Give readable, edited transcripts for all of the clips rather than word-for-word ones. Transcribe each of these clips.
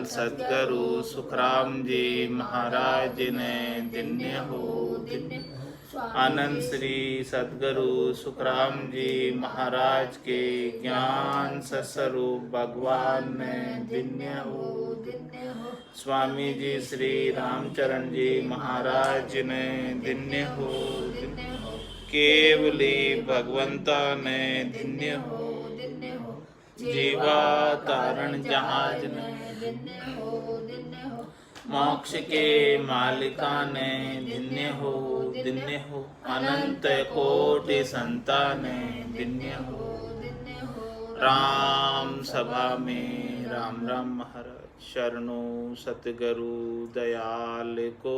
सतगुरु सुखराम जी महाराज ने दिन्य हो दिन्य हो। आनंद श्री सतगुरु सुखराम जी महाराज के ज्ञान सस्वरूप भगवान ने दिन्य हो दिन्य हो। स्वामी जी श्री रामचरण जी महाराज ने दिन्य हो दिन्य हो। केवली भगवंता ने दिन्य हो दिन्य हो। जीवा तारण जहाज ने दिन्य हो दिन्य हो। मोक्ष के मालिका ने दिन्य हो दिन्य हो। अनंत कोटि संताने दिन्य हो दिन्य हो। राम सभा में राम राम महाराज शरणो सतगुरु दयाल को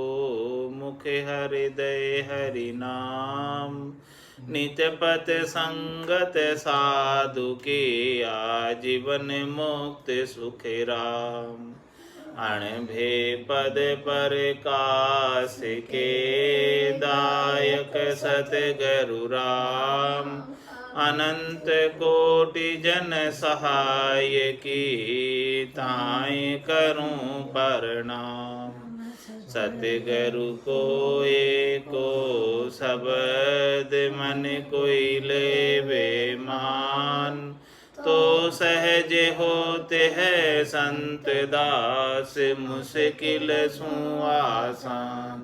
मुख हृदय हरि नाम। नित्य पथ संगत साधु के आजीवन मुक्त सुख राम। अणभे पद पर कास के दायक सतगुरु राम। अनंत कोटि जन सहाय की ताय करूं प्रणाम। सतगुरु को एको शब्द मन कोई लेवे मान। तो सहज होते है संत दास मुश्किल सु आसान।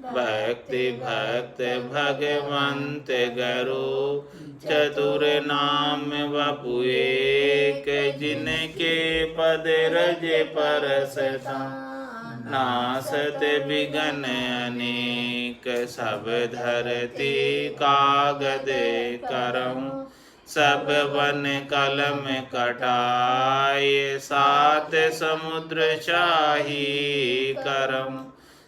भक्ति भक्त भगवंत गुरु चतुर नाम वपु एक। जिनके पद रज परसता नासत बिघन अनेक। सब धरती कागद करम सब वन कलम कटाए। सात समुद्र शाही करम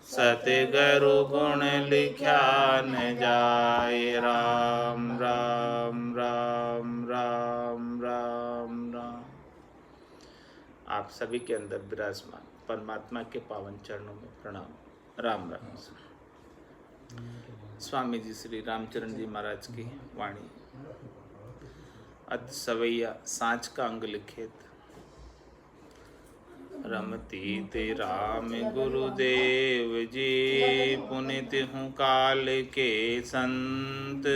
सतगुरु गुण लिख्या न जाए। राम राम राम राम राम राम। आप सभी के अंदर विराजमान परमात्मा के पावन चरणों में प्रणाम। राम राम। स्वामी जी श्री रामचरण जी महाराज की वाणी। अत सवैया सांच का अंग लिखित। रमती ते राम गुरुदेव जी पुनित हूँ काल के संत।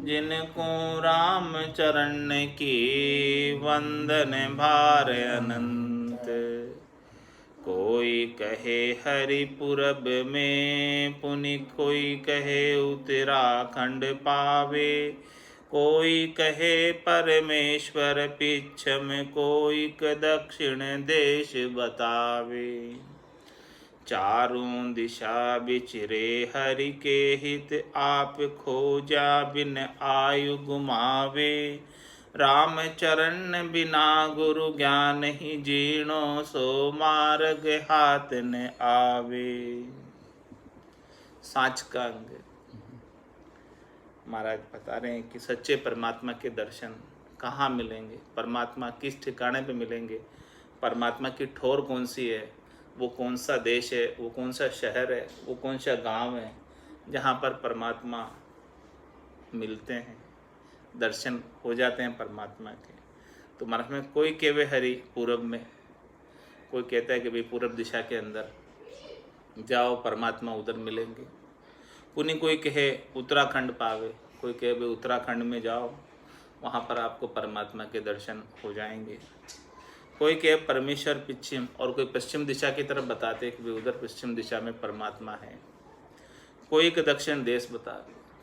जिनको राम चरण की वंदन भार अनंत। कोई कहे हरिपुरब में पुनि कोई कहे उत्तराखंड पावे। कोई कहे परमेश्वर पिछम कोई दक्षिण देश बतावे। चारों दिशा बिचरे हरि के हित आप खोजा बिन आयु गुमावे। राम चरण बिना गुरु ज्ञान ही जीणो सो मार्ग हाथ न आवे। सांच का अंग महाराज बता रहे हैं कि सच्चे परमात्मा के दर्शन कहाँ मिलेंगे, परमात्मा किस ठिकाने पे मिलेंगे, परमात्मा की ठोर कौन सी है, वो कौन सा देश है, वो कौन सा शहर है, वो कौन सा गांव है जहाँ पर परमात्मा मिलते हैं, दर्शन हो जाते हैं परमात्मा के। तो महाराज में कोई कहवे हरि पूरब में, कोई कहता है कि भाई पूरब दिशा के अंदर जाओ परमात्मा उधर मिलेंगे। पुण्य कोई कहे उत्तराखंड पावे, कोई कहे भाई उत्तराखंड में जाओ वहाँ पर आपको परमात्मा के दर्शन हो जाएंगे। कोई कहे परमेश्वर पश्चिम, और कोई पश्चिम दिशा की तरफ बताते कि भाई उधर पश्चिम दिशा में परमात्मा है। कोई एक दक्षिण देश बता,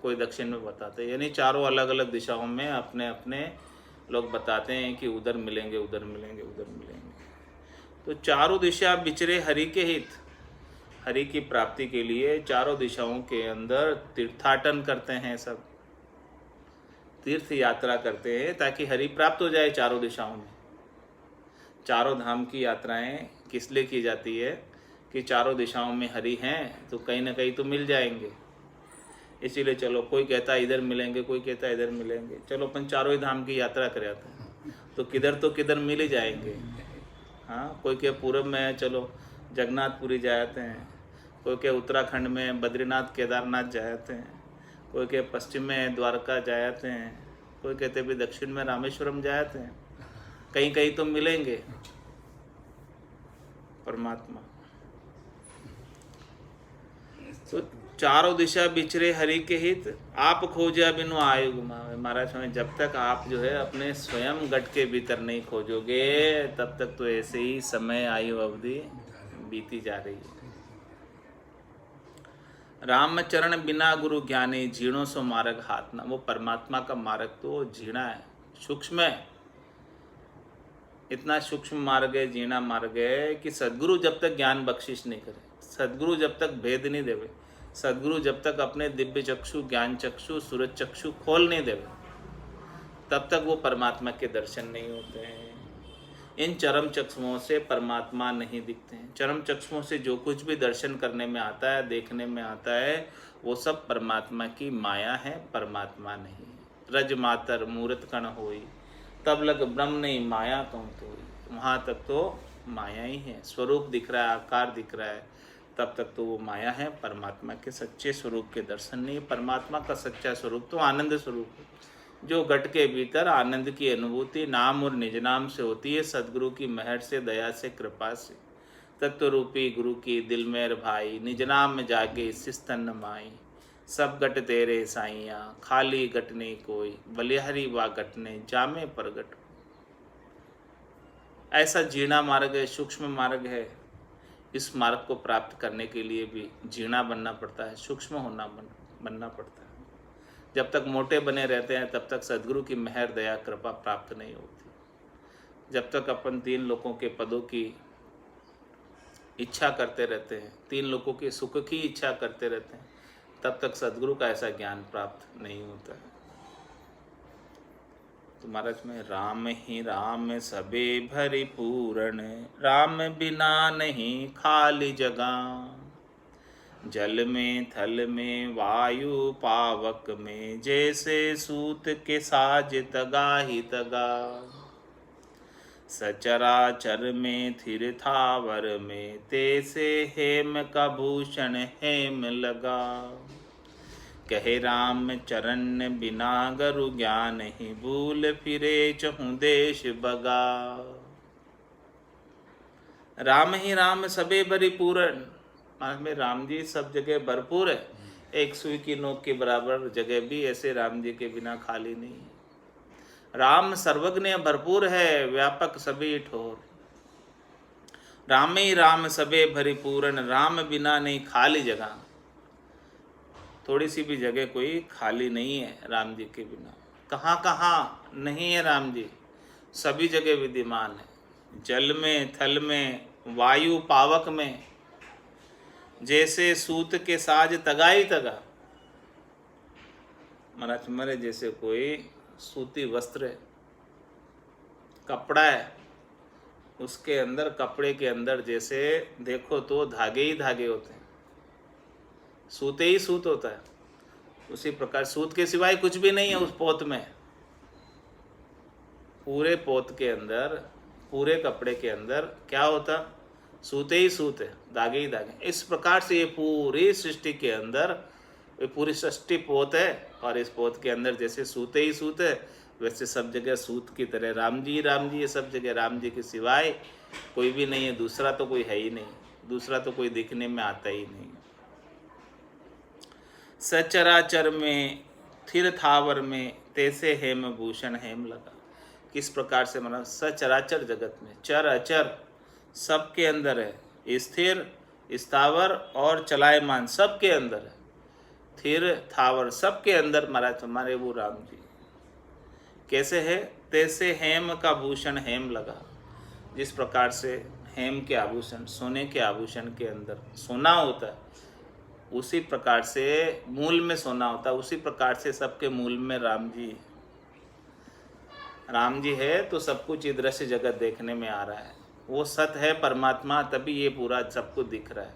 कोई दक्षिण में बताते, यानी चारों अलग अलग दिशाओं में अपने अपने लोग बताते हैं कि उधर मिलेंगे उधर मिलेंगे उधर मिलेंगे। तो चारों दिशा बिचरे हरि के हित, हरि की प्राप्ति के लिए चारों दिशाओं के अंदर तीर्थाटन करते हैं, सब तीर्थ यात्रा करते हैं ताकि हरि प्राप्त हो जाए चारों दिशाओं में। चारों धाम की यात्राएं किस लिए की जाती है कि चारों दिशाओं में हरि हैं तो कहीं ना कहीं तो मिल जाएंगे। इसीलिए चलो कोई कहता है इधर मिलेंगे, कोई कहता है इधर मिलेंगे, चलो अपन चारों ही धाम की यात्रा कर आते हैं तो किधर मिल ही जाएंगे। हाँ, कोई के पूरब में है चलो जगन्नाथपुरी जाते हैं, कोई के उत्तराखंड में बद्रीनाथ केदारनाथ जाते हैं, कोई के पश्चिम में द्वारका जाते हैं, कोई कहते भी दक्षिण में रामेश्वरम जाते हैं, कहीं कहीं तो मिलेंगे। परमात्मा। तो चारों दिशा बिचरे हरि के हित, आप खोजा बिनु आयु गुमावे। महाराज स्वामी, जब तक आप जो है अपने स्वयं गट के भीतर नहीं खोजोगे तब तक तो ऐसे ही समय आयु अवधि बीती जा रही है। रामचरण बिना गुरु ज्ञानी, जीणों सो मार्ग हाथ ना। वो परमात्मा का मार्ग तो जीणा है, सूक्ष्म है, इतना सूक्ष्म मार्ग है, जीना मार्ग है कि सदगुरु जब तक ज्ञान बख्शिश नहीं करे, सदगुरु जब तक भेद नहीं देवे, सदगुरु जब तक अपने दिव्य चक्षु, ज्ञान चक्षु, सूरज चक्षु खोल नहीं देवे, तब तक वो परमात्मा के दर्शन नहीं होते हैं। इन चरम चक्षुओं से परमात्मा नहीं दिखते हैं। चरम चक्षुओं से जो कुछ भी दर्शन करने में आता है, देखने में आता है, वो सब परमात्मा की माया है, परमात्मा नहीं। रज मातर मूर्त कण होई, तब लग ब्रह्म नहीं माया कहूँ तो। वहाँ तक तो माया ही है, स्वरूप दिख रहा है, आकार दिख रहा है, तब तक तो वो माया है, परमात्मा के सच्चे स्वरूप के दर्शन नहीं। परमात्मा का सच्चा स्वरूप तो आनंद स्वरूप है, जो घट के भीतर आनंद की अनुभूति नाम और निज नाम से होती है, सदगुरु की मेहर से, दया से, कृपा से। तत्व रूपी गुरु की दिल मेर भाई, निज नाम में जागे सिस्तन माई। सब गट तेरे साइया, खाली गट नहीं कोई, बलिहारी वा गट ने जामे प्रगट। ऐसा जीना मार्ग है, सूक्ष्म मार्ग है। इस मार्ग को प्राप्त करने के लिए भी जीना बनना पड़ता है, सूक्ष्म होना बनना पड़ता है। जब तक मोटे बने रहते हैं तब तक सदगुरु की मेहर, दया, कृपा प्राप्त नहीं होती। जब तक अपन तीन लोगों के पदों की इच्छा करते रहते हैं, तीन लोगों के सुख की इच्छा करते रहते हैं, तब तक सदगुरु का ऐसा ज्ञान प्राप्त नहीं होता है। तो महाराज में राम ही राम सबे भरी पूर्ण, राम बिना नहीं खाली जगह। जल में थल में वायु पावक में, जैसे सूत के साज तगा ही तगा। सचराचर में थिर थावर में, तैसे हेम का भूषण हेम लगा। कहे राम चरण बिना गुरु ज्ञान ही, भूल फिरे चहु देश बगा। राम ही राम सबे भरी पूर्ण, में राम जी सब जगह भरपूर है, एक सुई की नोक के बराबर जगह भी ऐसे राम जी के बिना खाली नहीं है। राम सर्वज्ञ भरपूर है, व्यापक सभी ठोर। राम ही राम सबे भरी पूर्ण, राम बिना नहीं खाली जगह। थोड़ी सी भी जगह कोई खाली नहीं है राम जी के बिना। कहाँ कहाँ नहीं है राम जी, सभी जगह विद्यमान है। जल में, थल में, वायु पावक में, जैसे सूत के साज तगाई तगा। महाराज मेरे जैसे कोई सूती वस्त्र है, कपड़ा है, उसके अंदर, कपड़े के अंदर जैसे देखो तो धागे ही धागे होते हैं, सूते ही सूत होता है, उसी प्रकार सूत के सिवाय कुछ भी नहीं है उस पोत में। पूरे पोत के अंदर, पूरे कपड़े के अंदर क्या होता? सूते ही सूत है, धागे ही धागे। इस प्रकार से ये पूरी सृष्टि के अंदर, ये पूरी सृष्टि पोत है, और इस पोत के अंदर जैसे सूते ही सूत है, वैसे सब जगह सूत की तरह राम जी ये सब जगह राम जी के सिवाय कोई भी नहीं है। दूसरा तो कोई है ही नहीं, दूसरा तो कोई दिखने में आता ही नहीं। सचराचर में, थिर थावर में, तैसे हेम भूषण हेम लगा। किस प्रकार से मतलब सचराचर जगत में, चर अचर सबके अंदर है, स्थिर, स्थावर और चलायमान सबके अंदर है, थिर थावर सबके अंदर महाराज हमारे वो राम जी कैसे है? तैसे हेम का भूषण हेम लगा। जिस प्रकार से हेम के आभूषण, सोने के आभूषण के अंदर सोना होता है, उसी प्रकार से मूल में सोना होता है, उसी प्रकार से सबके मूल में राम जी है। राम जी है तो सब कुछ ये दृश्य जगत देखने में आ रहा है। वो सत है परमात्मा, तभी ये पूरा सब कुछ दिख रहा है।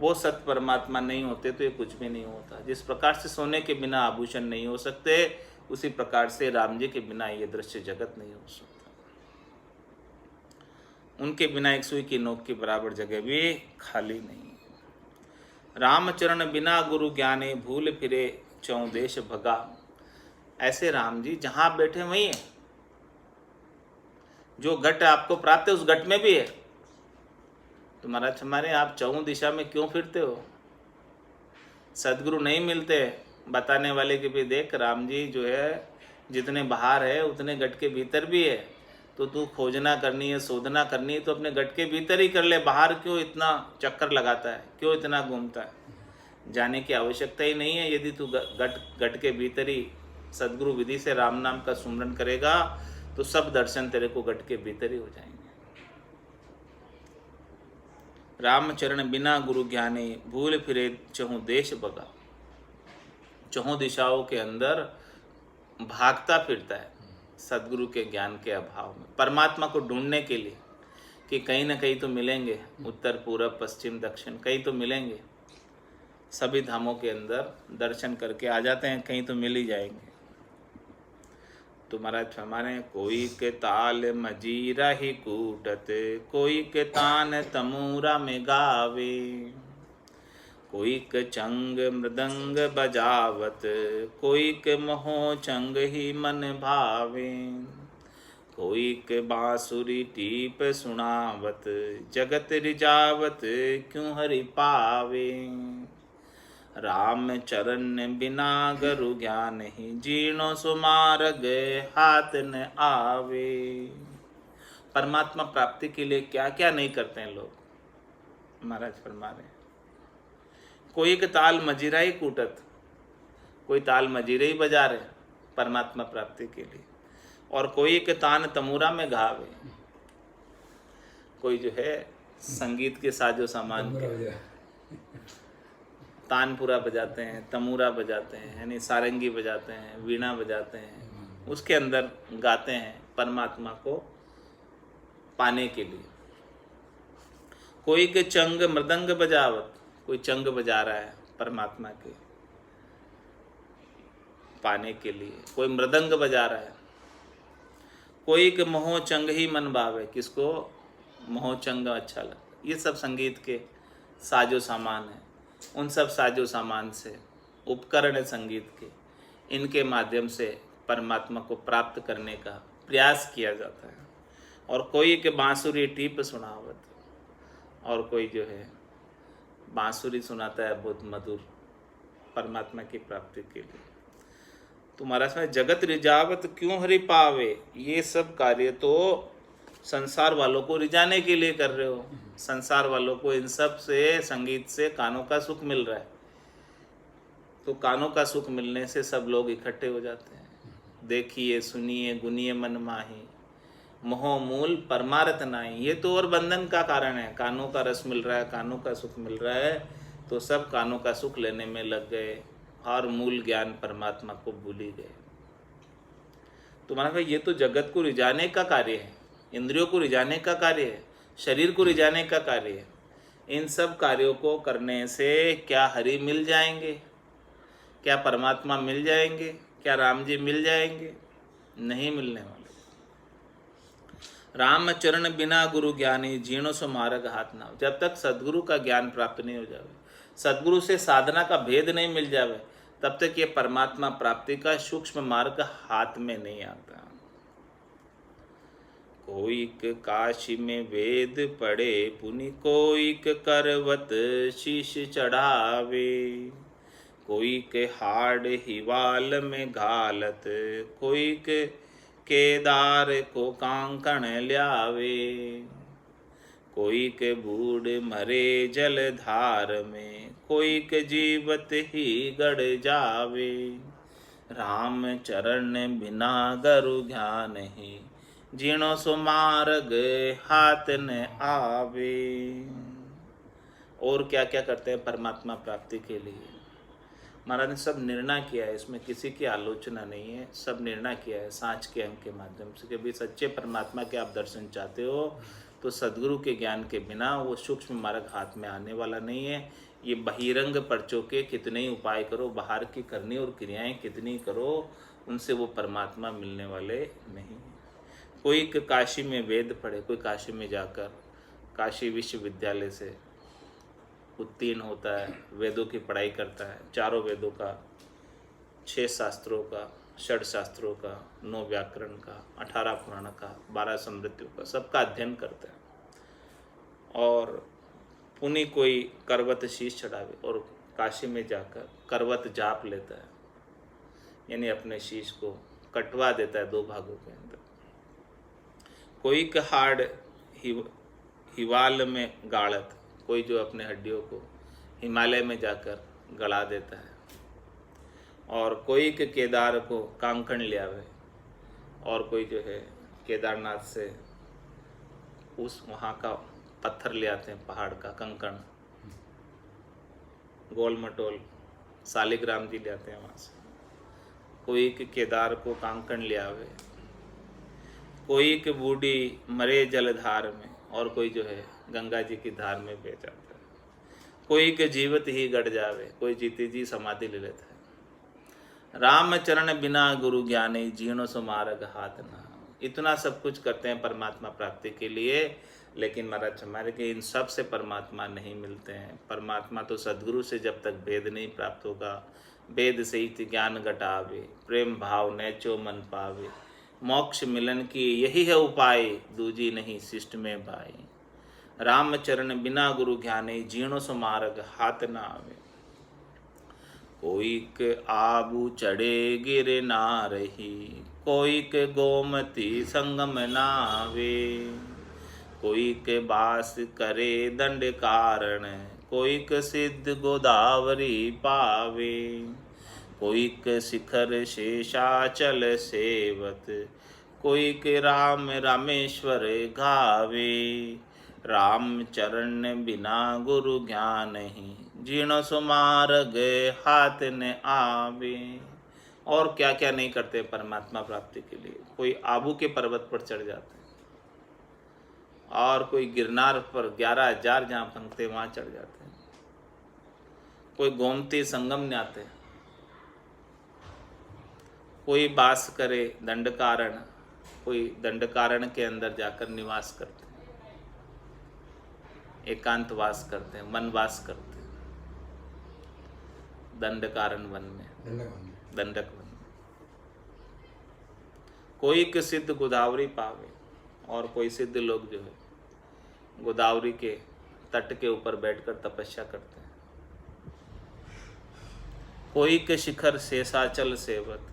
वो सत परमात्मा नहीं होते तो ये कुछ भी नहीं होता। जिस प्रकार से सोने के बिना आभूषण नहीं हो सकते, उसी प्रकार से राम जी के बिना ये दृश्य जगत नहीं हो सकता। उनके बिना एक सुई की नोक के बराबर जगह भी खाली नहीं। रामचरण बिना गुरु ज्ञाने, भूल फिरे चौं देश भगा। ऐसे राम जी जहाँ बैठे वहीं है, जो घट आपको प्राप्त है उस घट में भी है। तो महाराज हमारे आप चौं दिशा में क्यों फिरते हो? सदगुरु नहीं मिलते बताने वाले कि भाई देख राम जी जो है जितने बाहर है उतने गट के भीतर भी है, तो तू खोजना करनी है, शोधना करनी है तो अपने गट के भीतर ही कर ले, बाहर क्यों इतना चक्कर लगाता है, क्यों इतना घूमता है? जाने की आवश्यकता ही नहीं है। यदि तू गट के भीतर ही सदगुरु विधि से राम नाम का सुमरन करेगा तो सब दर्शन तेरे को गट के भीतर ही हो जाएंगे। रामचरण बिना गुरु ज्ञाने भूल फिरे चहु देश बगा। चहुं दिशाओं के अंदर भागता फिरता है सदगुरु के ज्ञान के अभाव में, परमात्मा को ढूंढने के लिए कि कहीं ना कहीं तो मिलेंगे, उत्तर पूरब पश्चिम दक्षिण कहीं तो मिलेंगे। सभी धामों के अंदर दर्शन करके आ जाते हैं, कहीं तो मिल ही जाएंगे। तो महाराज हमारे कोई के ताल मजीरा ही कूटत, कोई के तान तमूरा में गावे, कोई के चंग मृदंग बजावत, कोई के मोह चंग ही मन भावे, कोई के बांसुरी टीप सुनावत, जगत रिजावत क्यों हरि पावे। राम चरण बिना गुरु ज्ञान ही, जीर्णो सुमार्ग हाथ न आवे। परमात्मा प्राप्ति के लिए क्या क्या नहीं करते हैं लोग, महाराज फरमा रहे हैं। कोई एक ताल मजीरा ही कूटत, कोई ताल मजीरे ही बजा रहे परमात्मा प्राप्ति के लिए, और कोई एक तान तमूरा में घावे, कोई जो है संगीत के साजो सामान के तानपुरा बजाते हैं, तमूरा बजाते हैं, यानी सारंगी बजाते हैं, वीणा बजाते हैं, उसके अंदर गाते हैं परमात्मा को पाने के लिए। कोई के चंग मृदंग बजावत, कोई चंग बजा रहा है परमात्मा के पाने के लिए, कोई मृदंग बजा रहा है। कोई के मोह चंग ही मन भावे, किसको मोह चंग अच्छा लगता। ये सब संगीत के साजो सामान है। उन सब साजो सामान से उपकरण है संगीत के, इनके माध्यम से परमात्मा को प्राप्त करने का प्रयास किया जाता है। और कोई के बांसुरी टीप सुनावत, और कोई जो है बांसुरी सुनाता है बहुत मधुर परमात्मा की प्राप्ति के लिए। तो महाराज में जगत रिजावत क्यों हरि पावे, ये सब कार्य तो संसार वालों को रिझाने के लिए कर रहे हो। संसार वालों को इन सब से, संगीत से कानों का सुख मिल रहा है, तो कानों का सुख मिलने से सब लोग इकट्ठे हो जाते हैं। देखिए सुनिए गुनिए मन माही, मोह मूल परमारथ नाई। ये तो और बंधन का कारण है। कानों का रस मिल रहा है, कानों का सुख मिल रहा है, तो सब कानों का सुख लेने में लग गए और मूल ज्ञान परमात्मा को भूल ही गए। तो माना भाई ये तो जगत को रिझाने का कार्य है, इंद्रियों को रिझाने का कार्य है, शरीर को रिझाने का कार्य है। इन सब कार्यों को करने से क्या हरि मिल जाएंगे, क्या परमात्मा मिल जाएंगे, क्या राम जी मिल जाएंगे? नहीं मिलने वाले। राम चरण बिना गुरु ज्ञानी, जीर्णो सो मार्ग हाथ ना। जब तक सदगुरु का ज्ञान प्राप्त नहीं हो जावे, सदगुरु से साधना का भेद नहीं मिल जावे, तब तक ये परमात्मा प्राप्ति का सूक्ष्म मार्ग हाथ में नहीं आता। कोईक काशी में वेद पढ़े पुनि, कोईक करवत शीश चढ़ावे, कोईक हाड़ हिवाल में घालत, कोईक केदार को कांकण ल्यावे, कोईक बूढ़ मरे जल धार में, कोईक जीवत ही गड़ जावे। राम चरण बिना गुरु ज्ञान ही, जीर्णो सो मार्ग हाथ न आवे। और क्या क्या करते हैं परमात्मा प्राप्ति के लिए? महाराज ने सब निर्णय किया है, इसमें किसी की आलोचना नहीं है। सब निर्णय किया है सांच के अंक के माध्यम से कि भाई सच्चे परमात्मा के आप दर्शन चाहते हो तो सद्गुरु के ज्ञान के बिना वो सूक्ष्म मार्ग हाथ में आने वाला नहीं है। ये बहिरंग पर्चों के कितने ही उपाय करो, बाहर की करनी और क्रियाएं कितनी करो, उनसे वो परमात्मा मिलने वाले नहीं। कोई काशी में वेद पढ़े, कोई काशी में जाकर काशी विश्वविद्यालय से उत्तीर्ण होता है, वेदों की पढ़ाई करता है, चारों वेदों का, 6 शास्त्रों का, 6 शास्त्रों का, 9 व्याकरण का, 18 पुराण का, 12 स्मृतियों का, सबका अध्ययन करता है और पुनि कोई करवत शीश चढ़ावे और काशी में जाकर करवत जाप लेता है, यानी अपने शीश को कटवा देता है 2 भागों के अंदर। कोई के हाड़ हिवाल में गाड़त, कोई जो अपने हड्डियों को हिमालय में जाकर गड़ा देता है, और कोई के केदार को कांकण ले आवे, और कोई जो है केदारनाथ से उस वहाँ का पत्थर ले आते हैं, पहाड़ का कंकण, गोल मटोल शालिग्राम जी ले आते हैं वहाँ से। कोई के केदार को कांकण ले आवे, कोई के बूढ़ी मरे जलधार में, और कोई जो है गंगा जी की धार में बह जाता है। कोई के जीवित ही गड़ जावे, कोई जीती जी समाधि ले लेता है। राम चरण बिना गुरु ज्ञानी, जीर्णो सो मार्ग हाथ ना। इतना सब कुछ करते हैं परमात्मा प्राप्ति के लिए, लेकिन महाराज हमारे के इन सब से परमात्मा नहीं मिलते हैं। परमात्मा तो सद्गुरु से जब तक भेद नहीं प्राप्त होगा, वेद सहित ज्ञान घटावे, प्रेम भाव नैचो मन पावे, मोक्ष मिलन की यही है उपाय, दूजी नहीं शिष्ट में भाई। राम चरण बिना गुरु ज्ञाने, जीर्णो सो मार्ग हाथ ना आवे। कोई के आबू चढ़े गिर ना रही, कोई के गोमती संगम नावे, कोई के बास करे दंड कारण, कोई के सिद्ध गोदावरी पावे, कोई के शिखर शेषाचल सेवत, कोई के राम रामेश्वर गावे। राम चरण बिना गुरु ज्ञान ही, जीर्ण सो मार्ग हाथ न आवे। और क्या क्या नहीं करते परमात्मा प्राप्ति के लिए। कोई आबू के पर्वत पर चढ़ जाते हैं, और कोई गिरनार पर 11,000 जहाँ पंक्ति वहाँ चढ़ जाते हैं। कोई गोमती संगम में आते हैं, कोई बास करे दंडकारण, कोई दंडकारण के अंदर जाकर निवास करते हैं, एकांतवास करते हैं, वनवास करते हैं, दंडकारण वन में, दंडक वन में। कोई के सिद्ध गोदावरी पावे, और कोई सिद्ध लोग जो है गोदावरी के तट के ऊपर बैठकर तपस्या करते हैं। कोई के शिखर शेषाचल सेवत,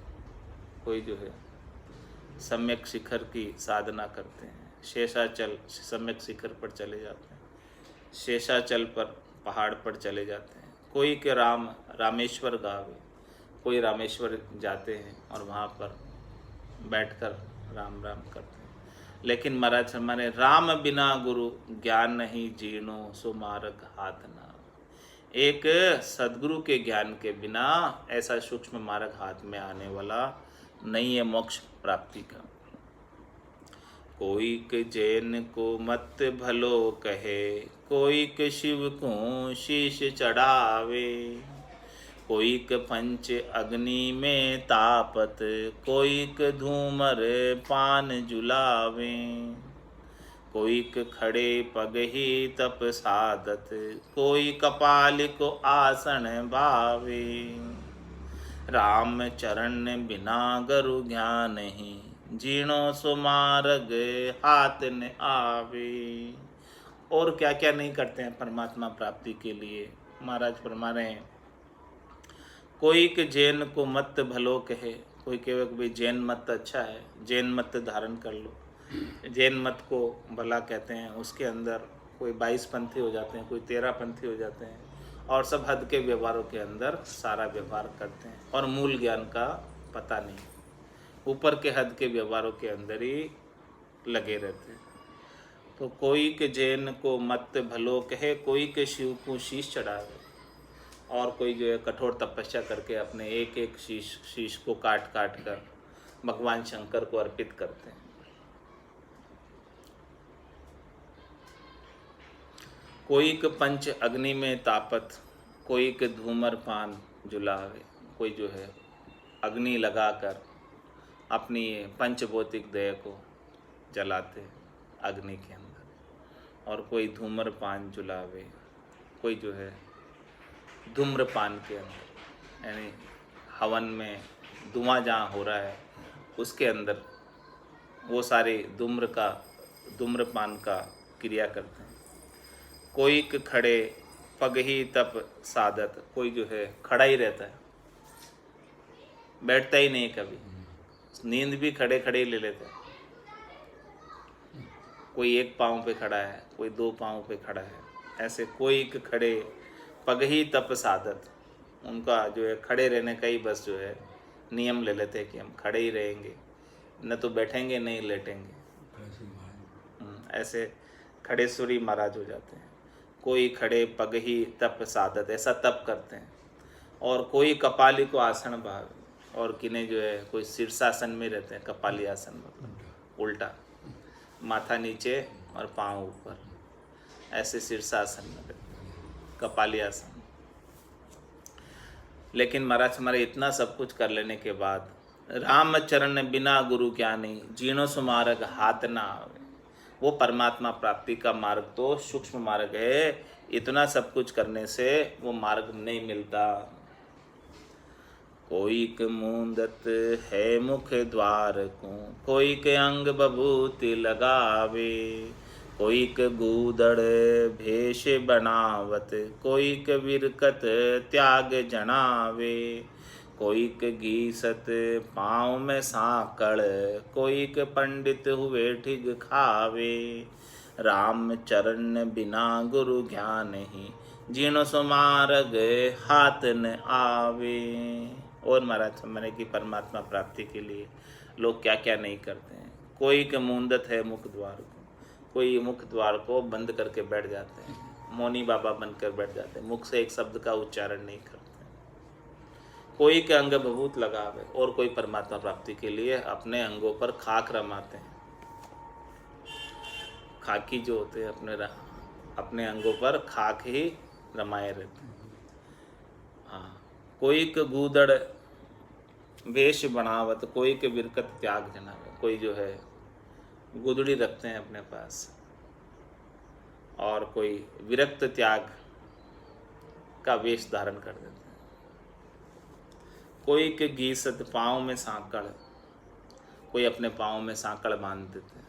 कोई जो है सम्यक शिखर की साधना करते हैं, शेषाचल सम्यक शिखर पर चले जाते हैं, शेषाचल पर पहाड़ पर चले जाते हैं। कोई के राम रामेश्वर गावे, कोई रामेश्वर जाते हैं और वहाँ पर बैठकर राम राम करते हैं। लेकिन महाराज हमारे राम बिना गुरु ज्ञान नहीं, जीर्णो सो मार्ग हाथ ना। एक सद्गुरु के ज्ञान के बिना ऐसा सूक्ष्म मार्ग हाथ में आने वाला नहीं है मोक्ष प्राप्ति का। कोई के जैन को मत भलो कहे, कोई के शिव को शीश चढ़ावे, कोई के पंच अग्नि में तापत, कोई के धूमर पान जुलावे, कोई के खड़े पग ही तप साधत, कोई कपाल को आसन भावे। राम चरण बिना गुरु ज्ञान ही, जीर्णो सो मार्ग हाथ न आवे। और क्या क्या नहीं करते हैं परमात्मा प्राप्ति के लिए। महाराज फरमा रहे हैं, कोई के जैन को मत भलो कहे, कोई कहे कि भाई जैन मत अच्छा है, जैन मत धारण कर लो। जैन मत को भला कहते हैं। उसके अंदर कोई 22 पंथी हो जाते हैं, कोई 13 पंथी हो जाते हैं, और सब हद के व्यवहारों के अंदर सारा व्यवहार करते हैं और मूल ज्ञान का पता नहीं, ऊपर के हद के व्यवहारों के अंदर ही लगे रहते हैं। तो कोई के जैन को मत भलो कहे, कोई के शिव को शीश चढ़ावे, और कोई जो है कठोर तपस्या करके अपने एक एक शीश को काट काट कर भगवान शंकर को अर्पित करते हैं। कोई के पंच अग्नि में तापत, कोई के धूमर पान जुलावे, कोई जो है अग्नि लगाकर अपनी पंचभौतिक देह को जलाते अग्नि के अंदर, और कोई धूमर पान जुलावे, कोई जो है धूम्रपान के अंदर, यानी हवन में धुआं जहाँ हो रहा है उसके अंदर वो सारे धूम्रपान का क्रिया करते हैं। कोई क खड़े पग ही तप साधत, कोई जो है खड़ा ही रहता है, बैठता ही नहीं कभी, नींद भी खड़े खड़े ही ले लेता है। कोई एक पाँव पे खड़ा है, कोई दो पाँव पे खड़ा है, ऐसे कोई क खड़े पग ही तप साधत, उनका जो है खड़े रहने का ही बस जो है नियम ले लेते हैं कि हम खड़े ही रहेंगे, न तो बैठेंगे नहीं लेटेंगे। ऐसे खड़ेश्वरी महाराज हो जाते हैं। कोई खड़े पग ही तप साधत, ऐसा तप करते हैं। और कोई कपाली को आसन भाव, और किन्हें जो है कोई शीर्षासन में रहते हैं। कपाली आसन मतलब उल्टा, माथा नीचे और पाँव ऊपर, ऐसे शीर्षासन में रहते हैं, कपाली आसन। लेकिन महाराज हमारे इतना सब कुछ कर लेने के बाद, राम चरण बिना गुरु ज्ञानी, जीणो सुमार्ग हाथ ना आवे। वो परमात्मा प्राप्ति का मार्ग तो सूक्ष्म मार्ग है, इतना सब कुछ करने से वो मार्ग नहीं मिलता। कोई के मूंदत है मुख द्वार को, कोई के अंग बभूति लगावे, कोई के गूदड़ भेष बनावत, कोई के विरकत त्याग जनावे, कोई के गीसत पाँव में साकड़, कोई के पंडित हुए ठिग खावे, राम चरण बिना गुरु ज्ञान ही, जीर्ण सुमार्ग हाथ न आवे। और महाराज मैंने कि परमात्मा प्राप्ति के लिए लोग क्या क्या नहीं करते हैं। कोई के मूंदत है मुख द्वार को, कोई मुख द्वार को बंद करके बैठ जाते हैं, मौनी बाबा बनकर बैठ जाते हैं, मुख से एक शब्द का उच्चारण नहीं करते। कोई के अंग बभूत लगावे, और कोई परमात्मा प्राप्ति के लिए अपने अंगों पर खाक रमाते हैं। खाकी जो होते हैं अपने अंगों पर खाक ही रमाए रहते हैं। हाँ, कोई के गूदड़ वेश बनावत, कोई के विरकत त्याग जनावे, कोई जो है गुदड़ी रखते हैं अपने पास, और कोई विरक्त त्याग का वेश धारण कर देते हैं। कोई के गीसत पाँव में सांकड़, कोई अपने पाँव में सांकड़ बांध देते हैं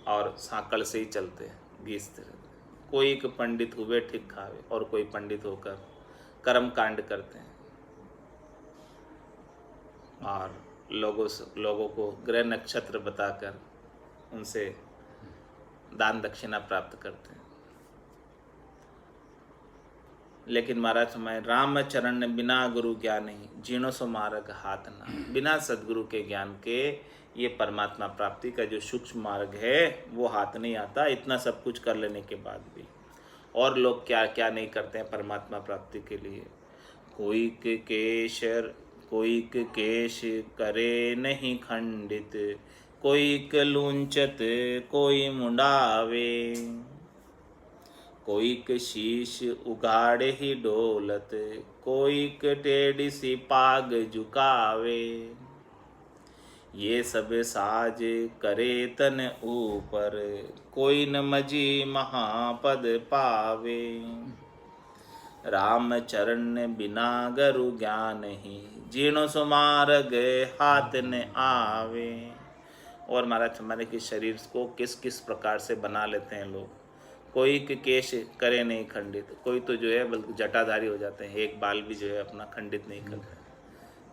और सांकड़ से ही चलते हैं, गीसते रहते हैं। कोई के पंडित हुए ठीक खावे, और कोई पंडित होकर कर्म कांड करते हैं और लोगों को ग्रह नक्षत्र बताकर उनसे दान दक्षिणा प्राप्त करते हैं। लेकिन महाराज हमारे राम चरण बिना गुरु ज्ञान ही, जीणो सो मार्ग हाथ ना। बिना सदगुरु के ज्ञान के ये परमात्मा प्राप्ति का जो सूक्ष्म मार्ग है वो हाथ नहीं आता, इतना सब कुछ कर लेने के बाद भी। और लोग क्या क्या नहीं करते हैं परमात्मा प्राप्ति के लिए। कोई के केश करे नहीं खंडित, कोई के लूंचत कोई मुंडावे, कोई के शीश उगाड़े ही डोलत, कोई के टेढ़ी सी पाग झुकावे, ये सब साज करे तन ऊपर, कोई न मजी महापद पावे, राम चरण बिना गुरु ज्ञान ही, जीर्ण सुमार्ग हाथ न आवे। और महाराज हमारे के शरीर को किस किस प्रकार से बना लेते हैं लोग। कोई के केश करे नहीं खंडित, कोई तो जो है बल्कि जटाधारी हो जाते हैं, एक बाल भी जो है अपना खंडित नहीं करते,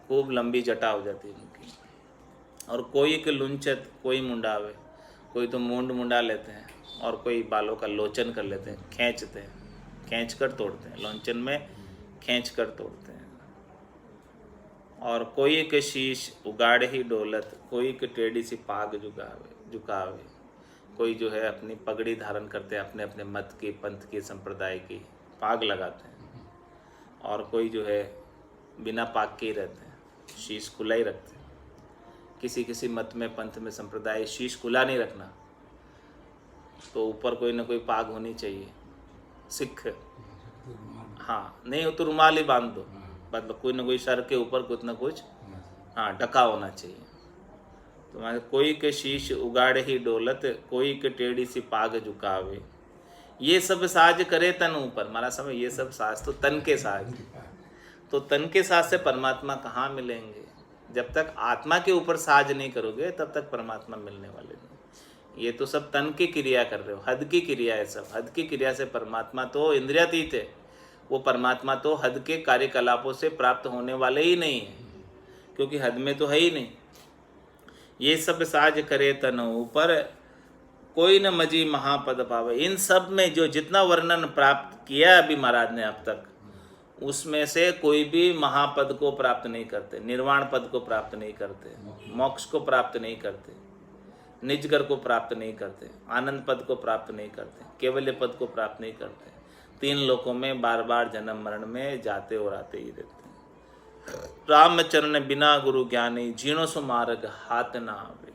खूब लंबी जटा हो जाती है उनकी। और कोई के लुंचत कोई मुंडावे, कोई तो मुंडा लेते हैं, और कोई बालों का लोचन कर लेते हैं, खींचते हैं, खींच कर तोड़ते हैं, लोचन में खींच कर तोड़ते हैं। और कोई के शीश उगाड़े ही डोलत, कोई के टेढ़ी सी पाग झुकावे, कोई जो है अपनी पगड़ी धारण करते हैं, अपने अपने मत की पंथ की संप्रदाय की पाग लगाते हैं। और कोई जो है बिना पाग के ही रहते हैं, शीश खुला ही रखते हैं। किसी किसी मत में पंथ में संप्रदाय शीश खुला नहीं रखना, तो ऊपर कोई ना कोई पाग होनी चाहिए। सिख हाँ नहीं हो तो रुमाल ही बांध दो, मतलब कोई ना कोई सर के ऊपर कुछ ना कुछ हाँ ढका होना चाहिए। तो मैं कोई के शीश उगाड़े ही डोलत, कोई के टेढ़ी सी पाग झुकावे, ये सब साज करे तन ऊपर। हमारा समय ये सब साज तो तन के साज, तो तन के साज से परमात्मा कहाँ मिलेंगे। जब तक आत्मा के ऊपर साज नहीं करोगे तब तक परमात्मा मिलने वाले नहीं। ये तो सब तन की क्रिया कर रहे हो, हद की क्रिया है सब। हद की क्रिया से परमात्मा तो इंद्रियातीत है, वो परमात्मा तो हद के कार्यकलापों से प्राप्त होने वाले ही नहीं है, क्योंकि हद में तो है ही नहीं। ये सब साज करे तन ऊपर, कोई न मजी महापद पावे। इन सब में जो जितना वर्णन प्राप्त किया अभी महाराज ने अब तक, उसमें से कोई भी महापद को प्राप्त नहीं करते, निर्वाण पद को प्राप्त नहीं करते, मोक्ष को प्राप्त नहीं करते, निजगर को प्राप्त नहीं करते, आनंद पद को प्राप्त नहीं करते, केवल्य पद को प्राप्त नहीं करते। 3 लोकों में बार बार जन्म मरण में जाते और आते ही रहते हैं। रामचरण बिना गुरु ज्ञानी, जीणो सु मार्ग हाथ ना आवे।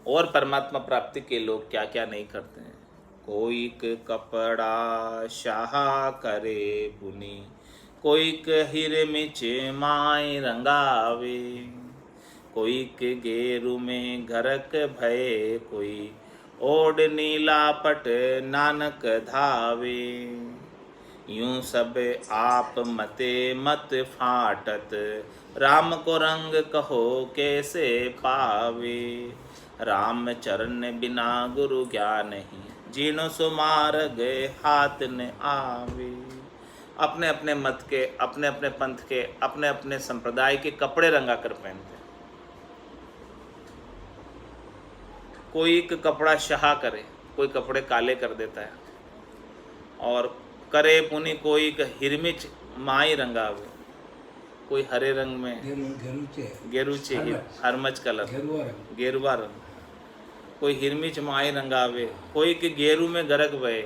और परमात्मा प्राप्ति के लोग क्या क्या नहीं करते हैं। कोई कपड़ा शाहा करे पुनि, कोई हीरे मिच माय रंगावे, कोई गेरु में घरक भय, कोई ओढ़ नीला पट नानक धावे। यूं सब आप मते मत फाटत, राम को रंग कहो कैसे पावे। राम चरण बिना गुरु ज्ञान नहीं, जीनो सो मार्ग हाथ न आवे। अपने अपने मत के, अपने अपने पंथ के, अपने अपने संप्रदाय के कपड़े रंगा कर पहनते हैं। कोई कपड़ा शाह करे, कोई कपड़े काले कर देता है, और करे पुनि कोई हिरमिच माई रंगावे, कोई हरे रंग में गेरुचे हरमच कलर गेरुआ रंग, कोई हिरमिच माई रंगावे, कोई के गेरू में गरक बहे।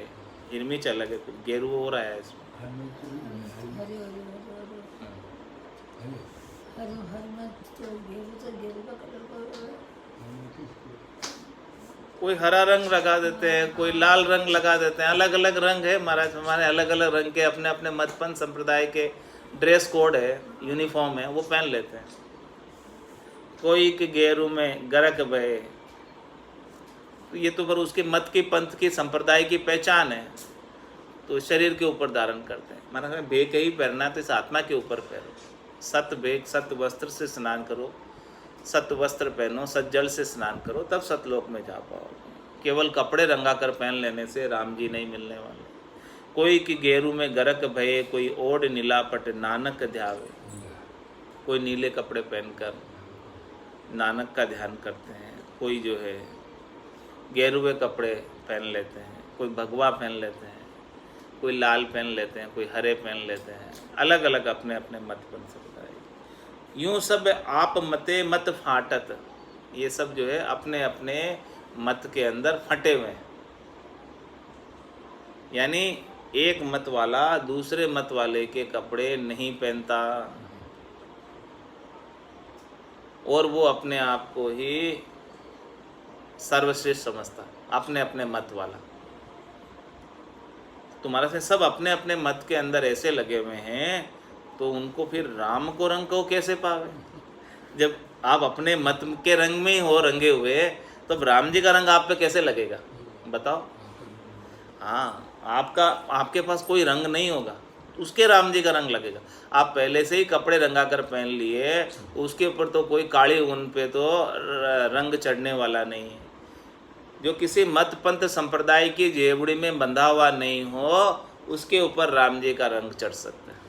हिरमिच अलग है, गेरू हो रहा है इसमें। कोई हरा रंग लगा देते हैं, कोई लाल रंग लगा देते हैं, अलग अलग रंग है महाराज। हमारे अलग अलग रंग के अपने अपने मतपंथ संप्रदाय के ड्रेस कोड है, यूनिफॉर्म है, वो पहन लेते हैं। कोई के गेरू में गरक बहे, ये तो पर उसके मत की पंथ की संप्रदाय की पहचान है, तो शरीर के ऊपर धारण करते हैं। महाराज बेग ही पहनना तो इस आत्मा के ऊपर पहनो। सत बेग, सत वस्त्र से स्नान करो, सत वस्त्र पहनो, सत जल से स्नान करो, तब सतलोक में जा पाओगे। केवल कपड़े रंगा कर पहन लेने से राम जी नहीं मिलने वाले। कोई की गेरू में गरक भये, कोई ओढ़ नीलापट नानक ध्यावे। कोई नीले कपड़े पहनकर नानक का ध्यान करते हैं, कोई जो है गेरुए कपड़े पहन लेते हैं, कोई भगवा पहन लेते हैं, कोई लाल पहन लेते हैं, कोई हरे पहन लेते हैं। अलग अलग अपने अपने मत बन सकता है। यूँ सब आप मते मत फाटत, ये सब जो है अपने अपने मत के अंदर फटे हुए हैं। यानी एक मत वाला दूसरे मत वाले के कपड़े नहीं पहनता, और वो अपने आप को ही सर्वश्रेष्ठ समझता, अपने अपने मत वाला। तुम्हारा से सब अपने अपने मत के अंदर ऐसे लगे हुए हैं, तो उनको फिर राम को रंग को कैसे पावे? जब आप अपने मत के रंग में ही हो रंगे हुए, तो अब राम जी का रंग आप पे कैसे लगेगा बताओ? हाँ, आपके पास कोई रंग नहीं होगा, उसके राम जी का रंग लगेगा। आप पहले से ही कपड़े रंगा कर पहन लिए, उसके ऊपर तो कोई काली ऊन पे तो रंग चढ़ने वाला नहीं है। जो किसी मत पंथ संप्रदाय की जेबड़ी में बंधा हुआ नहीं हो, उसके ऊपर राम जी का रंग चढ़ सकता है।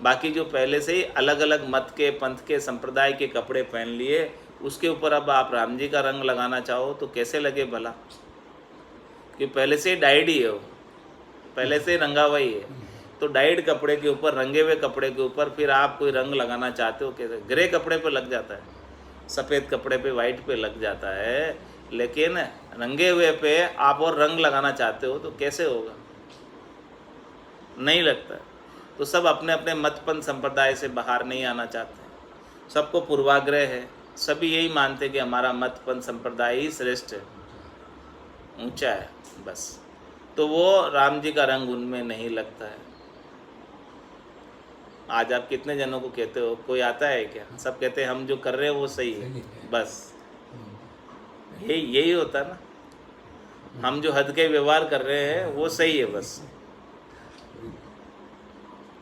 बाकी जो पहले से ही अलग अलग मत के पंथ के संप्रदाय के कपड़े पहन लिए, उसके ऊपर अब आप राम जी का रंग लगाना चाहो तो कैसे लगे भला? कि पहले से ही डाइड ही है, वो पहले से ही रंगा हुआ ही है। तो डाइड कपड़े के ऊपर, रंगे हुए कपड़े के ऊपर फिर आप कोई रंग लगाना चाहते हो कैसे? ग्रे कपड़े पे लग जाता है, सफ़ेद कपड़े पे वाइट पे लग जाता है, लेकिन रंगे हुए पे आप और रंग लगाना चाहते हो तो कैसे होगा? नहीं लगता। तो सब अपने अपने मतपंथ संप्रदाय से बाहर नहीं आना चाहते, सबको पूर्वाग्रह है, सभी यही मानते हैं कि हमारा मतपंथ संप्रदाय ही श्रेष्ठ है, ऊंचा है, बस। तो वो राम जी का रंग उनमें नहीं लगता है। आज आप कितने जनों को कहते हो, कोई आता है क्या? सब कहते हैं हम जो कर रहे हैं वो सही है, बस। यही होता ना, हम जो हद के व्यवहार कर रहे हैं वो सही है, बस।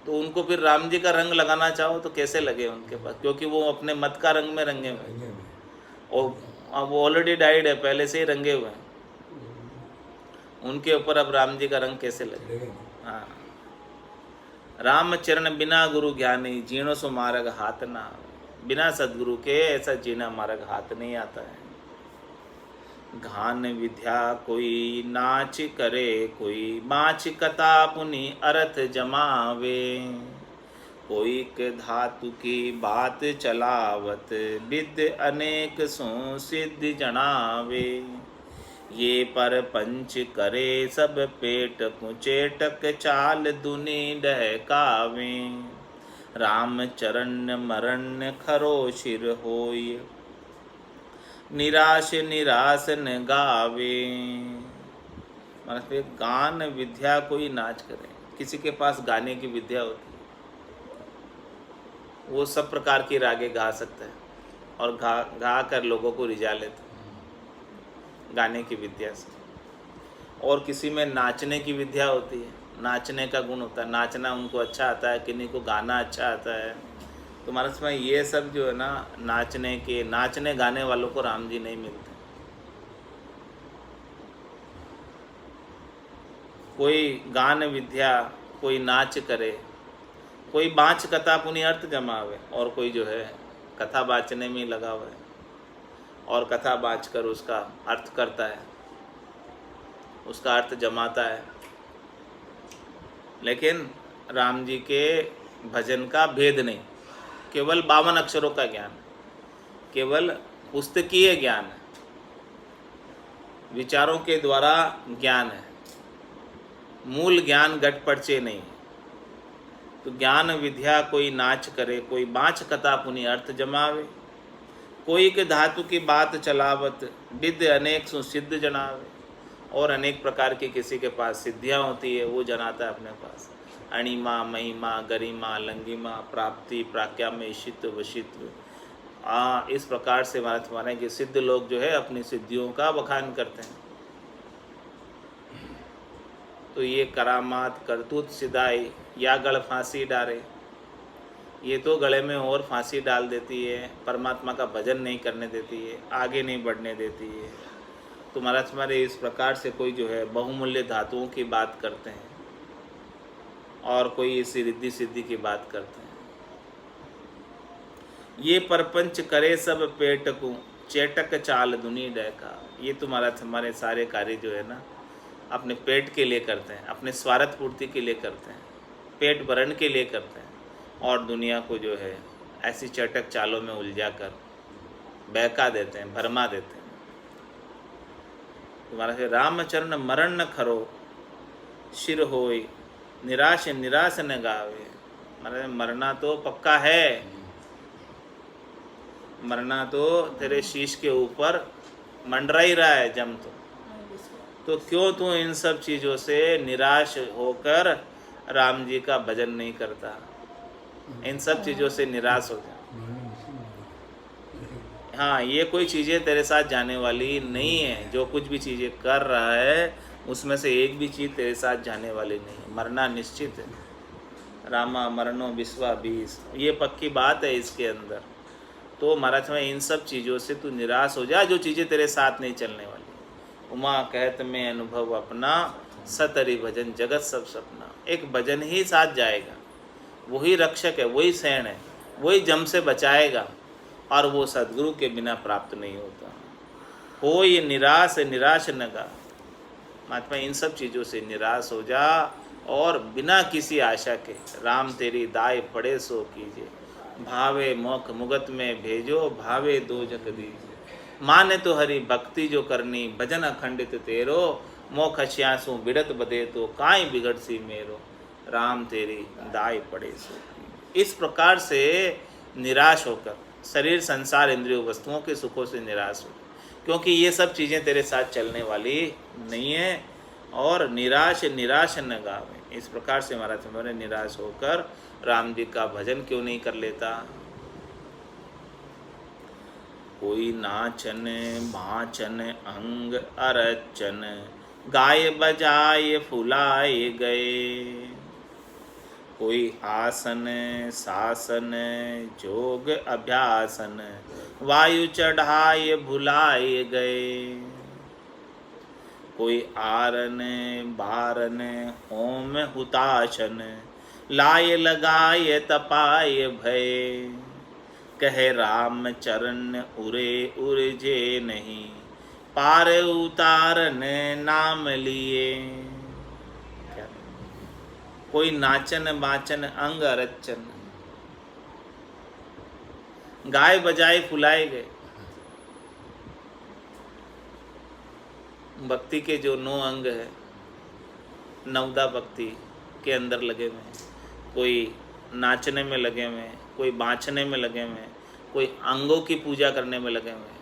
तो उनको फिर राम जी का रंग लगाना चाहो तो कैसे लगे उनके पास? क्योंकि वो अपने मत का रंग में रंगे हुए, और अब वो ऑलरेडी डाइड है, पहले से ही रंगे हुए हैं, उनके ऊपर अब राम जी का रंग कैसे लगे? हाँ, राम चरण बिना गुरु ज्ञानी, जीणो सो मार्ग हाथ ना आवे। बिना सदगुरु के ऐसा जीना मार्ग हाथ नहीं आता है। घान विद्या कोई नाच करे, कोई बाँच कथा पुनि अर्थ जमावे। कोई के धातु की बात चलावत, विद्य अनेक सो सिद्ध जनावे। ये पर पंच करे सब पेट कुचेटक, चाल दुनि डहकावे। राम चरण मरण खरो सिर होय, निराश निराश न गावे। मतलब गान विद्या कोई नाच करे, किसी के पास गाने की विद्या होती है, वो सब प्रकार की रागे गा सकता है और गा कर लोगों को रिझा लेता है गाने की विद्या से। और किसी में नाचने की विद्या होती है, नाचने का गुण होता है, नाचना उनको अच्छा आता है, किन्हीं को गाना अच्छा आता है। तो हमारे समय ये सब जो है ना, नाचने गाने वालों को राम जी नहीं मिलते। कोई गान विद्या, कोई नाच करे, कोई बाँच कथा पुनि अर्थ जमावे, और कोई जो है कथा बाँचने में लगा हुआ है और कथा बाँच कर उसका अर्थ करता है, उसका अर्थ जमाता है। लेकिन राम जी के भजन का भेद नहीं, केवल 52 अक्षरों का ज्ञान, केवल पुस्तकीय ज्ञान है, विचारों के द्वारा ज्ञान है, मूल ज्ञान गट परचे नहीं। तो ज्ञान विद्या कोई नाच करे, कोई बाँच कथा पुनि अर्थ जमावे। कोई के धातु की बात चलावत, विद्य अनेक सुसिद्ध जनावे। और अनेक प्रकार की किसी के पास सिद्धियाँ होती है, वो जनाता है अपने पास। अणिमा, महिमा, गरिमा, लंगिमा, प्राप्ति, प्राज्ञा, ईशित्व, वशित्व। इस प्रकार से हमारे कि सिद्ध लोग जो है अपनी सिद्धियों का बखान करते हैं। तो ये करामात, करतूत सिदाई, या गढ़ फांसी डारे, ये तो गले में और फांसी डाल देती है, परमात्मा का भजन नहीं करने देती है, आगे नहीं बढ़ने देती है। तो महाराज हमारे इस प्रकार से कोई जो है बहुमूल्य धातुओं की बात करते हैं और कोई इसी रिद्धि सिद्धि की बात करते हैं। ये परपंच करे सब पेट को, चेटक चाल दुनी डैका। ये तो महाराज हमारे सारे कार्य जो है ना अपने पेट के लिए करते हैं, अपने स्वार्थ पूर्ति के लिए करते हैं, पेट भरण के लिए करते हैं और दुनिया को जो है ऐसी चटक चालों में उलझा कर बहका देते हैं, भरमा देते हैं। तुम्हारा से रामचरण मरण न खरो, सिर होय, निराश निराश न गावे। महाराज मरना तो पक्का है, मरना तो तेरे शीश के ऊपर मंडरा ही रहा है जम। तो क्यों तू इन सब चीज़ों से निराश होकर राम जी का भजन नहीं करता? इन सब चीज़ों से निराश हो जा। हाँ, ये कोई चीज़ें तेरे साथ जाने वाली नहीं है। जो कुछ भी चीज़ें कर रहा है उसमें से एक भी चीज़ तेरे साथ जाने वाली नहीं है। मरना निश्चित है। रामा मरणो विश्वा बीस, ये पक्की बात है इसके अंदर। तो महाराज में इन सब चीज़ों से तू निराश हो जा जो चीज़ें तेरे साथ नहीं चलने वाली। उमा कहत में अनुभव अपना, सतरि भजन जगत सब सपना। एक भजन ही साथ जाएगा, वही रक्षक है, वही सैन है, वही जम से बचाएगा और वो सद्गुरु के बिना प्राप्त नहीं होता। हो ये निराश निराश न गा। महात्मा इन सब चीज़ों से निराश हो जा और बिना किसी आशा के राम तेरी दाय पड़े सो कीजिए। भावे मोख मुगत में भेजो, भावे दो जग दीजिए। माने तो हरि भक्ति जो करनी, भजन अखंडित तेरो। मोख श्यासु बिड़त बदे तो काई बिगड़ सी मेरो। राम तेरी दाय पड़े सो। इस प्रकार से निराश होकर शरीर संसार इंद्रियों वस्तुओं के सुखों से निराश हो, क्योंकि ये सब चीज़ें तेरे साथ चलने वाली नहीं है। और निराश निराश न गावे। इस प्रकार से हमारा तुम्हारे निराश होकर राम जी का भजन क्यों नहीं कर लेता? कोई नाचन भाचन अंग अरचन, गाय बजाए फुलाए गए। कोई आसन शासन जोग अभ्यासन, वायु चढ़ाए भुलाए गए। कोई आरन बारन होम हुताशन, लाए लगाए तपाए भय। कहे राम चरण उरे उरजे नहीं, पार उतारन नाम लिए। कोई नाचन बाचन अंग अरचन, गाय बजाए फुलाए गए। भक्ति के जो 9 अंग है, नवदा भक्ति के अंदर लगे हुए हैं। कोई नाचने में लगे हुए हैं, कोई बाँचने में लगे हुए हैं, कोई अंगों की पूजा करने में लगे हुए हैं।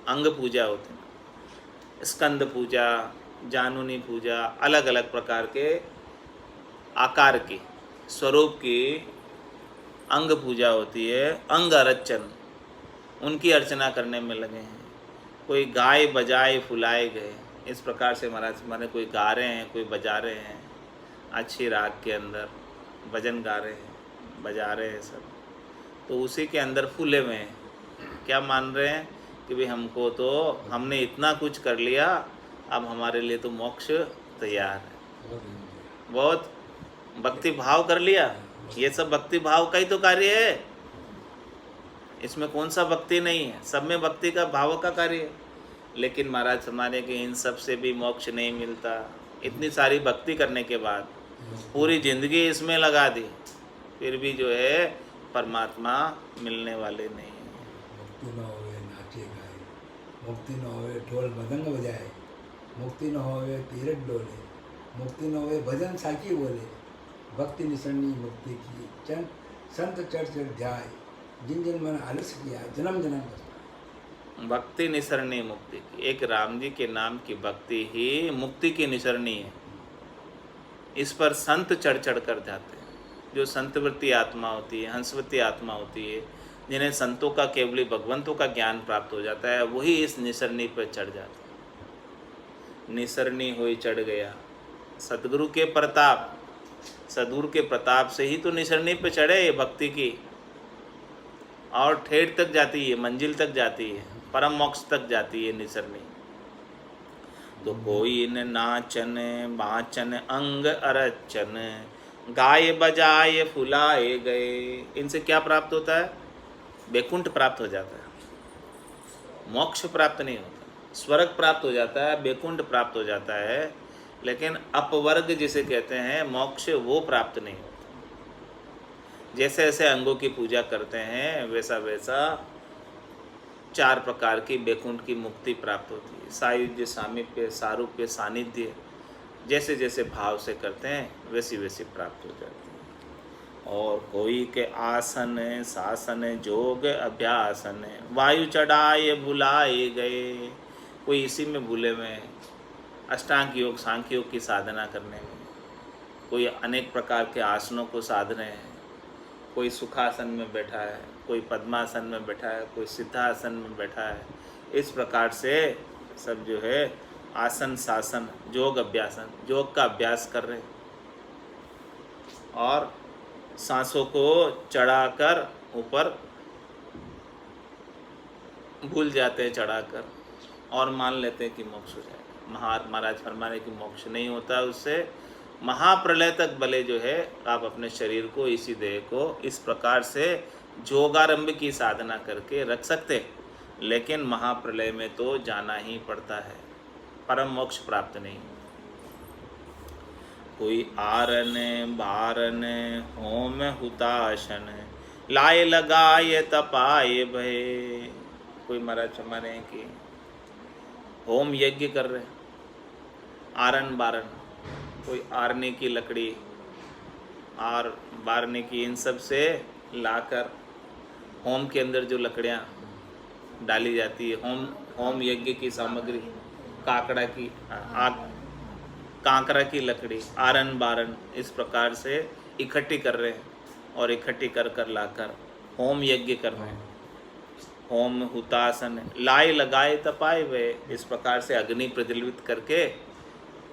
अंग पूजा होती है, स्कंद पूजा, जानुनी पूजा, अलग अलग प्रकार के आकार की, स्वरूप की अंग पूजा होती है। अंग अर्चन, उनकी अर्चना करने में लगे हैं। कोई गाय बजाए फुलाए गए, इस प्रकार से महाराज माने कोई गा रहे हैं, कोई बजा रहे हैं, अच्छी राग के अंदर भजन गा रहे हैं, बजा रहे हैं सब, तो उसी के अंदर फूले हुए हैं। क्या मान रहे हैं कि भाई हमको तो, हमने इतना कुछ कर लिया, अब हमारे लिए तो मोक्ष तैयार है। बहुत भक्ति भाव कर लिया, ये सब भक्ति भाव का ही तो कार्य है, इसमें कौन सा भक्ति नहीं है, सब में भक्ति का भाव का कार्य है। लेकिन महाराज हमारे कि इन सब से भी मोक्ष नहीं मिलता। इतनी सारी भक्ति करने के बाद पूरी जिंदगी इसमें लगा दी, फिर भी जो है परमात्मा मिलने वाले नहीं है। मुक्ति न होवे नाचे गाए, मुक्ति न होवे ढोल मदंग बजाए, मुक्ति न होवे तीरथ डोले, मुक्ति न होवे भजन साखी बोले। भक्ति निसरनी मुक्ति की चंद संत चढ़ चढ़ ध्याय, जिन जिन मन आलस किया जन्म जन्म बस। भक्ति निसरणी मुक्ति की, एक राम जी के नाम की भक्ति ही मुक्ति की निसरणी है। इस पर संत चढ़ चढ़ कर जाते हैं। जो संतवृत्ति आत्मा होती है, हंसवती आत्मा होती है, जिन्हें संतों का केवली भगवंतों का ज्ञान प्राप्त हो जाता है, वही इस निसरणी पर चढ़ जाते हैं। निसरणी हुई चढ़ गया, सदगुरु के प्रताप, सदगुरु के प्रताप से ही तो निसरणी पे चढ़े ये भक्ति की, और ठेठ तक जाती है, मंजिल तक जाती है, परम मोक्ष तक जाती है निसरणी। तो कोई न नाचन बाचन अंग अरचन, गाय बजाए फुलाए गए। इनसे क्या प्राप्त होता है? वैकुंठ प्राप्त हो जाता है, मोक्ष प्राप्त नहीं होता। स्वर्ग प्राप्त हो जाता है, वैकुंठ प्राप्त हो जाता है, लेकिन अपवर्ग जिसे कहते हैं मोक्ष, वो प्राप्त नहीं होता। जैसे जैसे अंगों की पूजा करते हैं वैसा वैसा 4 प्रकार की वैकुंठ की मुक्ति प्राप्त होती है। सायुज्य, सामीप्य, सारूप्य, सानिध्य, जैसे जैसे भाव से करते हैं वैसी वैसी प्राप्त हो जाती है। और कोई के आसन शासन जोग अभ्यासन, वायु चढ़ाए बुलाए गए। कोई इसी में भूले हुए हैं, अष्टांग योग सांख्य योग की साधना करने में। कोई अनेक प्रकार के आसनों को साध रहे हैं, कोई सुखासन में बैठा है, कोई पद्मासन में बैठा है, कोई सिद्धासन में बैठा है। इस प्रकार से सब जो है आसन शासन योग अभ्यासन, योग का अभ्यास कर रहे हैं, और सांसों को चढ़ाकर ऊपर भूल जाते हैं, चढ़ाकर, और मान लेते हैं कि मोक्ष हो जाएगा। महाराज फरमाने की मोक्ष नहीं होता उससे। महाप्रलय तक भले जो है आप अपने शरीर को, इसी देह को इस प्रकार से जोगारंभ की साधना करके रख सकते, लेकिन महाप्रलय में तो जाना ही पड़ता है, परम मोक्ष प्राप्त नहीं। कोई आरन बारन होम हुताशन, लाए लगाए तपाए भय। कोई महाराज हमारे हैं कि होम यज्ञ कर रहे, आरन बारन, कोई आरने की लकड़ी और बारने की, इन सब से लाकर होम के अंदर जो लकड़ियाँ डाली जाती है, होम यज्ञ की सामग्री, काकड़ा की आग, कांकरा की लकड़ी, आरन बारन, इस प्रकार से इकट्ठी कर रहे हैं, और इकट्ठी कर कर लाकर होम यज्ञ कर रहे हैं। होम हुतासन, लाए लगाए तपाए हुए, इस प्रकार से अग्नि प्रज्वलित करके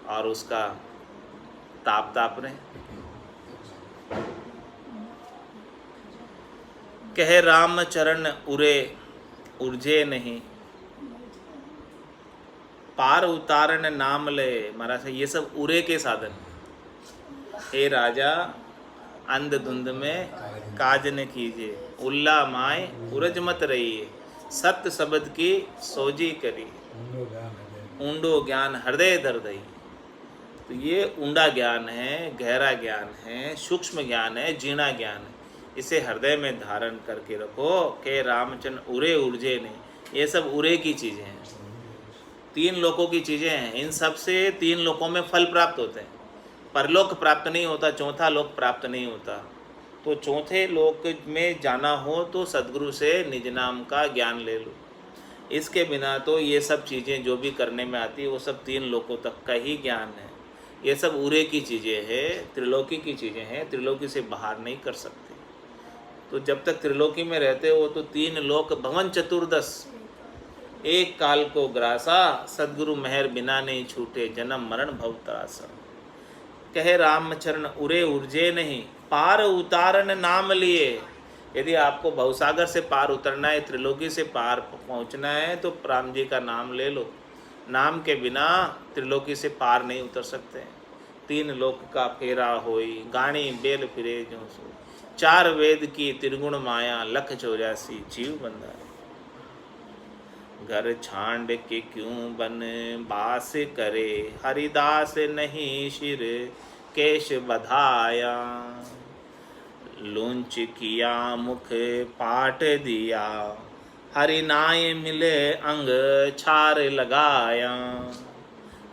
और उसका ताप रहे हैं। कहे राम चरण उरे उर्जे नहीं, पार उतारन नाम ले। महाराज ये सब उरे के साधन। हे राजा अंधधुंध में काज न कीजिए, उल्ला माए उरज मत रहिए, सत्य शब्द की सोजी करी, ऊंडो ज्ञान हृदय दर्दई। तो ये ऊंडा ज्ञान है, गहरा ज्ञान है, सूक्ष्म ज्ञान है, जीना ज्ञान है। इसे हृदय में धारण करके रखो कि रामचंद्र उरे उर्जे नहीं। ये सब उरे की चीज़ें हैं, 3 लोकों की चीज़ें हैं। इन सब से 3 लोकों में फल प्राप्त होते हैं। परलोक प्राप्त नहीं होता, चौथा लोक प्राप्त नहीं होता। तो चौथे लोक में जाना हो तो सद्गुरु से निज नाम का ज्ञान ले लो। इसके बिना तो ये सब चीज़ें जो भी करने में आती है वो सब 3 लोकों तक का ही ज्ञान है। ये सब उरे की चीज़ें हैं, त्रिलोकी की चीज़ें हैं, त्रिलोकी से बाहर नहीं कर सकते। तो जब तक त्रिलोकी में रहते हो तो 3 लोक भवन चतुर्दश, एक काल को ग्रासा, सद्गुरु मेहर बिना नहीं छूटे, जन्म मरण भव त्रासा। कहे रामचरण उरे उर्जे नहीं, पार उतारन नाम लिए। यदि आपको भवसागर से पार उतरना है, त्रिलोकी से पार पहुंचना है, तो राम जी का नाम ले लो। नाम के बिना त्रिलोकी से पार नहीं उतर सकते। 3 लोक का फेरा होई, गाणी बेल फिरे जो सो, 4 वेद की त्रिगुण माया, लख 84 जीव बंधा। घर छांड के क्यों बन बास करे, हरिदास नहीं शिर केश बधाया। लूंच किया मुख पाट दिया, हरि नाय मिले अंग छार लगाया।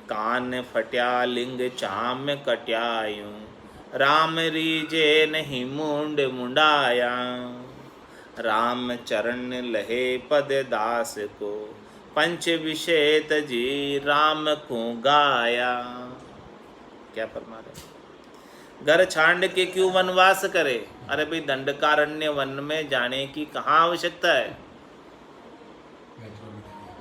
कान फट्या लिंग चाम कट्यायूं, राम रीजे नहीं मुंड मुंडाया। राम चरण लहे पद दास को, पंच विषय तजी राम को गाया। क्या फरमा रहे? घर छांड के क्यों वनवास करे? अरे भाई दंडकारण्य वन में जाने की कहाँ आवश्यकता है?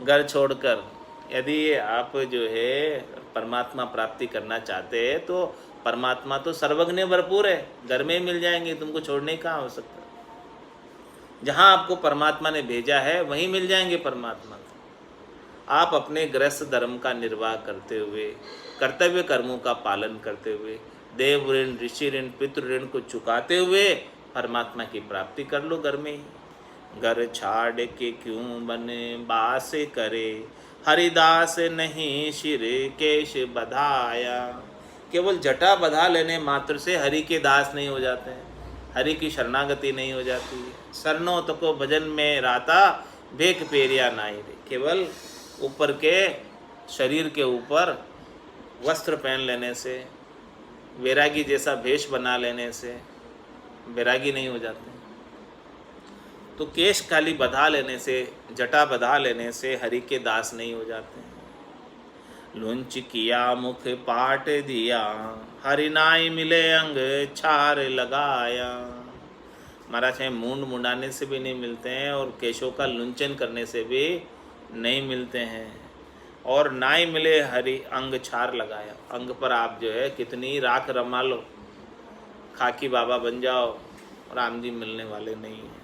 घर छोड़कर यदि आप जो है परमात्मा प्राप्ति करना चाहते हैं तो परमात्मा तो सर्वज्ञ भरपूर है, घर में ही मिल जाएंगे, तुमको छोड़ने का आवश्यकता। जहाँ आपको परमात्मा ने भेजा है वहीं मिल जाएंगे परमात्मा। आप अपने गृहस्थ धर्म का निर्वाह करते हुए, कर्तव्य कर्मों का पालन करते हुए, देव ऋण, ऋषि ऋण, पितृ ऋण को चुकाते हुए परमात्मा की प्राप्ति कर लो घर में ही। घर छाड़ के क्यों बने बास करे, हरिदास नहीं शिर केश बधाया। केवल जटा बधा लेने मात्र से हरि के दास नहीं हो जाते हैं, हरि की शरणागति नहीं हो जाती है। सरनो तको भजन में राता, भेक पेरिया नाई रे। केवल ऊपर के शरीर के ऊपर वस्त्र पहन लेने से, वैरागी जैसा भेष बना लेने से वैरागी नहीं हो जाते। तो केश खाली बधा लेने से, जटा बधा लेने से हरि के दास नहीं हो जाते हैं। लुंच किया मुख पाट दिया, हरि नाई मिले अंग छार लगाया। महाराज है मूंड मुंडाने से भी नहीं मिलते हैं और केशों का लुंचन करने से भी नहीं मिलते हैं। और नाई मिले हरि अंग छार लगाया। अंग पर आप जो है कितनी राख रमा लो, खाकी बाबा बन जाओ, राम जी मिलने वाले नहीं हैं।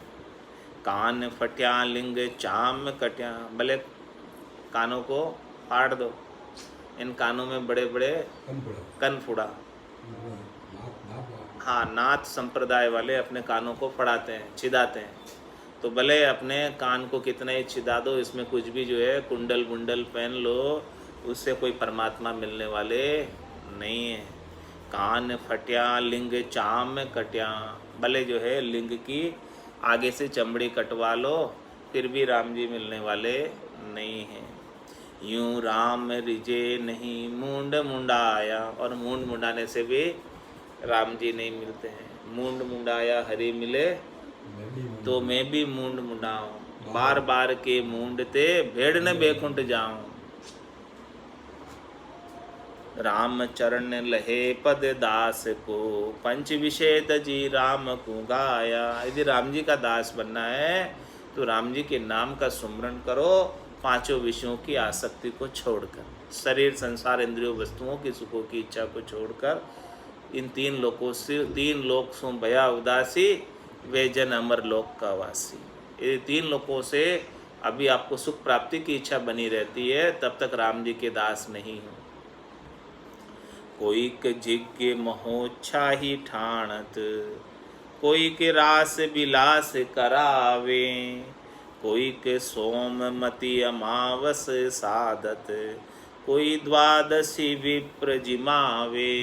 कान फट्या लिंग चाम कट्या, भले कानों को फाड़ दो, इन कानों में बड़े बड़े कन फुड़ा। हाँ, नाथ संप्रदाय वाले अपने कानों को फड़ाते हैं, छिदाते हैं। तो भले अपने कान को कितना ही छिदा दो, इसमें कुछ भी जो है कुंडल गुंडल पहन लो, उससे कोई परमात्मा मिलने वाले नहीं है। कान फट्या लिंग चाम कट्या, भले जो है लिंग की आगे से चमड़ी कटवा लो, फिर भी राम जी मिलने वाले नहीं हैं। यूं राम रिजे नहीं मूंड मुंडाया, और मूंड मुंडाने से भी राम जी नहीं मिलते हैं। मूंड मुंडाया हरि मिले तो मैं भी मूंड मुंडाऊं, बार बार के मूंडते भेड़ न बेकुंठ जाऊं। राम चरण लहे पद दास को, पंच विषय तजी राम को गाया। यदि राम जी का दास बनना है तो राम जी के नाम का सुमरण करो, 5 विषयों की आसक्ति को छोड़कर, शरीर संसार इंद्रियों वस्तुओं की सुखों की इच्छा को छोड़कर, इन 3 लोकों से 3 लोक सो भया उदासी, वे जन अमर लोक का वासी। ये 3 लोकों से अभी आपको सुख प्राप्ति की इच्छा बनी रहती है, तब तक राम जी के दास नहीं हो। कोई के जिज्ञ महोच्छा ही ठाणत, कोई के रास विलास करावे, कोई के सोममति अमावस साधत, कोई द्वादशी विप्र जिमावे,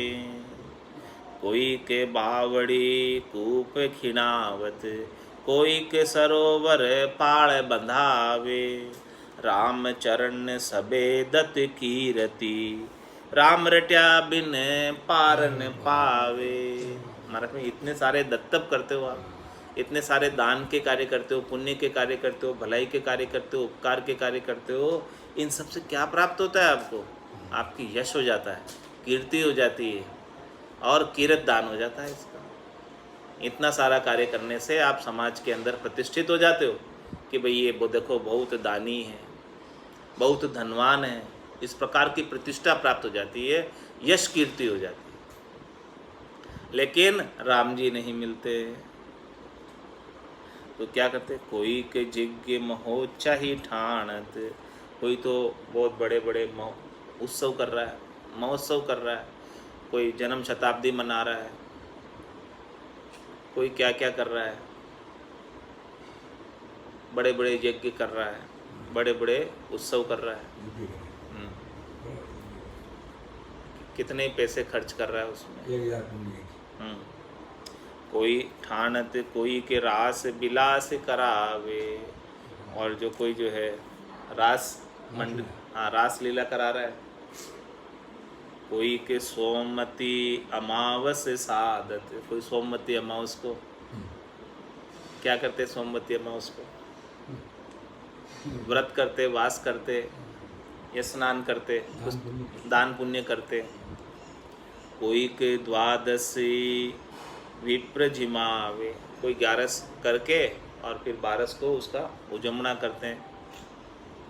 कोई के बावड़ी कूप खिनावत, कोई के सरोवर पाड़ बंधावे, राम चरण सबेदत कीरति, राम रट्या बिन पारन पावे। महाराज में इतने सारे दत्तप करते हो आप, इतने सारे दान के कार्य करते हो, पुण्य के कार्य करते हो, भलाई के कार्य करते हो, उपकार के कार्य करते हो, इन सब से क्या प्राप्त होता है आपको? आपकी यश हो जाता है, कीर्ति हो जाती है और कीरत दान हो जाता है इसका। इतना सारा कार्य करने से आप समाज के अंदर प्रतिष्ठित हो जाते हो कि भाई ये वो देखो बहुत दानी है, बहुत धनवान है, इस प्रकार की प्रतिष्ठा प्राप्त हो जाती है, यश कीर्ति हो जाती है। लेकिन राम जी नहीं मिलते तो क्या करते? कोई के जिज्ञ महोच्छा ही ठाणत, कोई तो बहुत बड़े बड़े उत्सव कर रहा है, महोत्सव कर रहा है, कोई जन्म शताब्दी मना रहा है, कोई क्या क्या कर रहा है, बड़े बड़े यज्ञ कर रहा है, बड़े बड़े उत्सव कर रहा है, कितने पैसे खर्च कर रहा है उसमें। कोई ठाणत, कोई के रास विलास करावे, और जो कोई जो है रास मंड रास लीला करा रहा है, कोई के सोमवती अमावस साधत, कोई सोमवती अमावस को क्या करते? सोमवती अमावस को व्रत करते, वास करते, या स्नान करते, कुछ दान पुण्य करते। कोई के द्वादशी विप्र जिमावे, कोई 11 करके और फिर 12 को उसका उजमना करते हैं,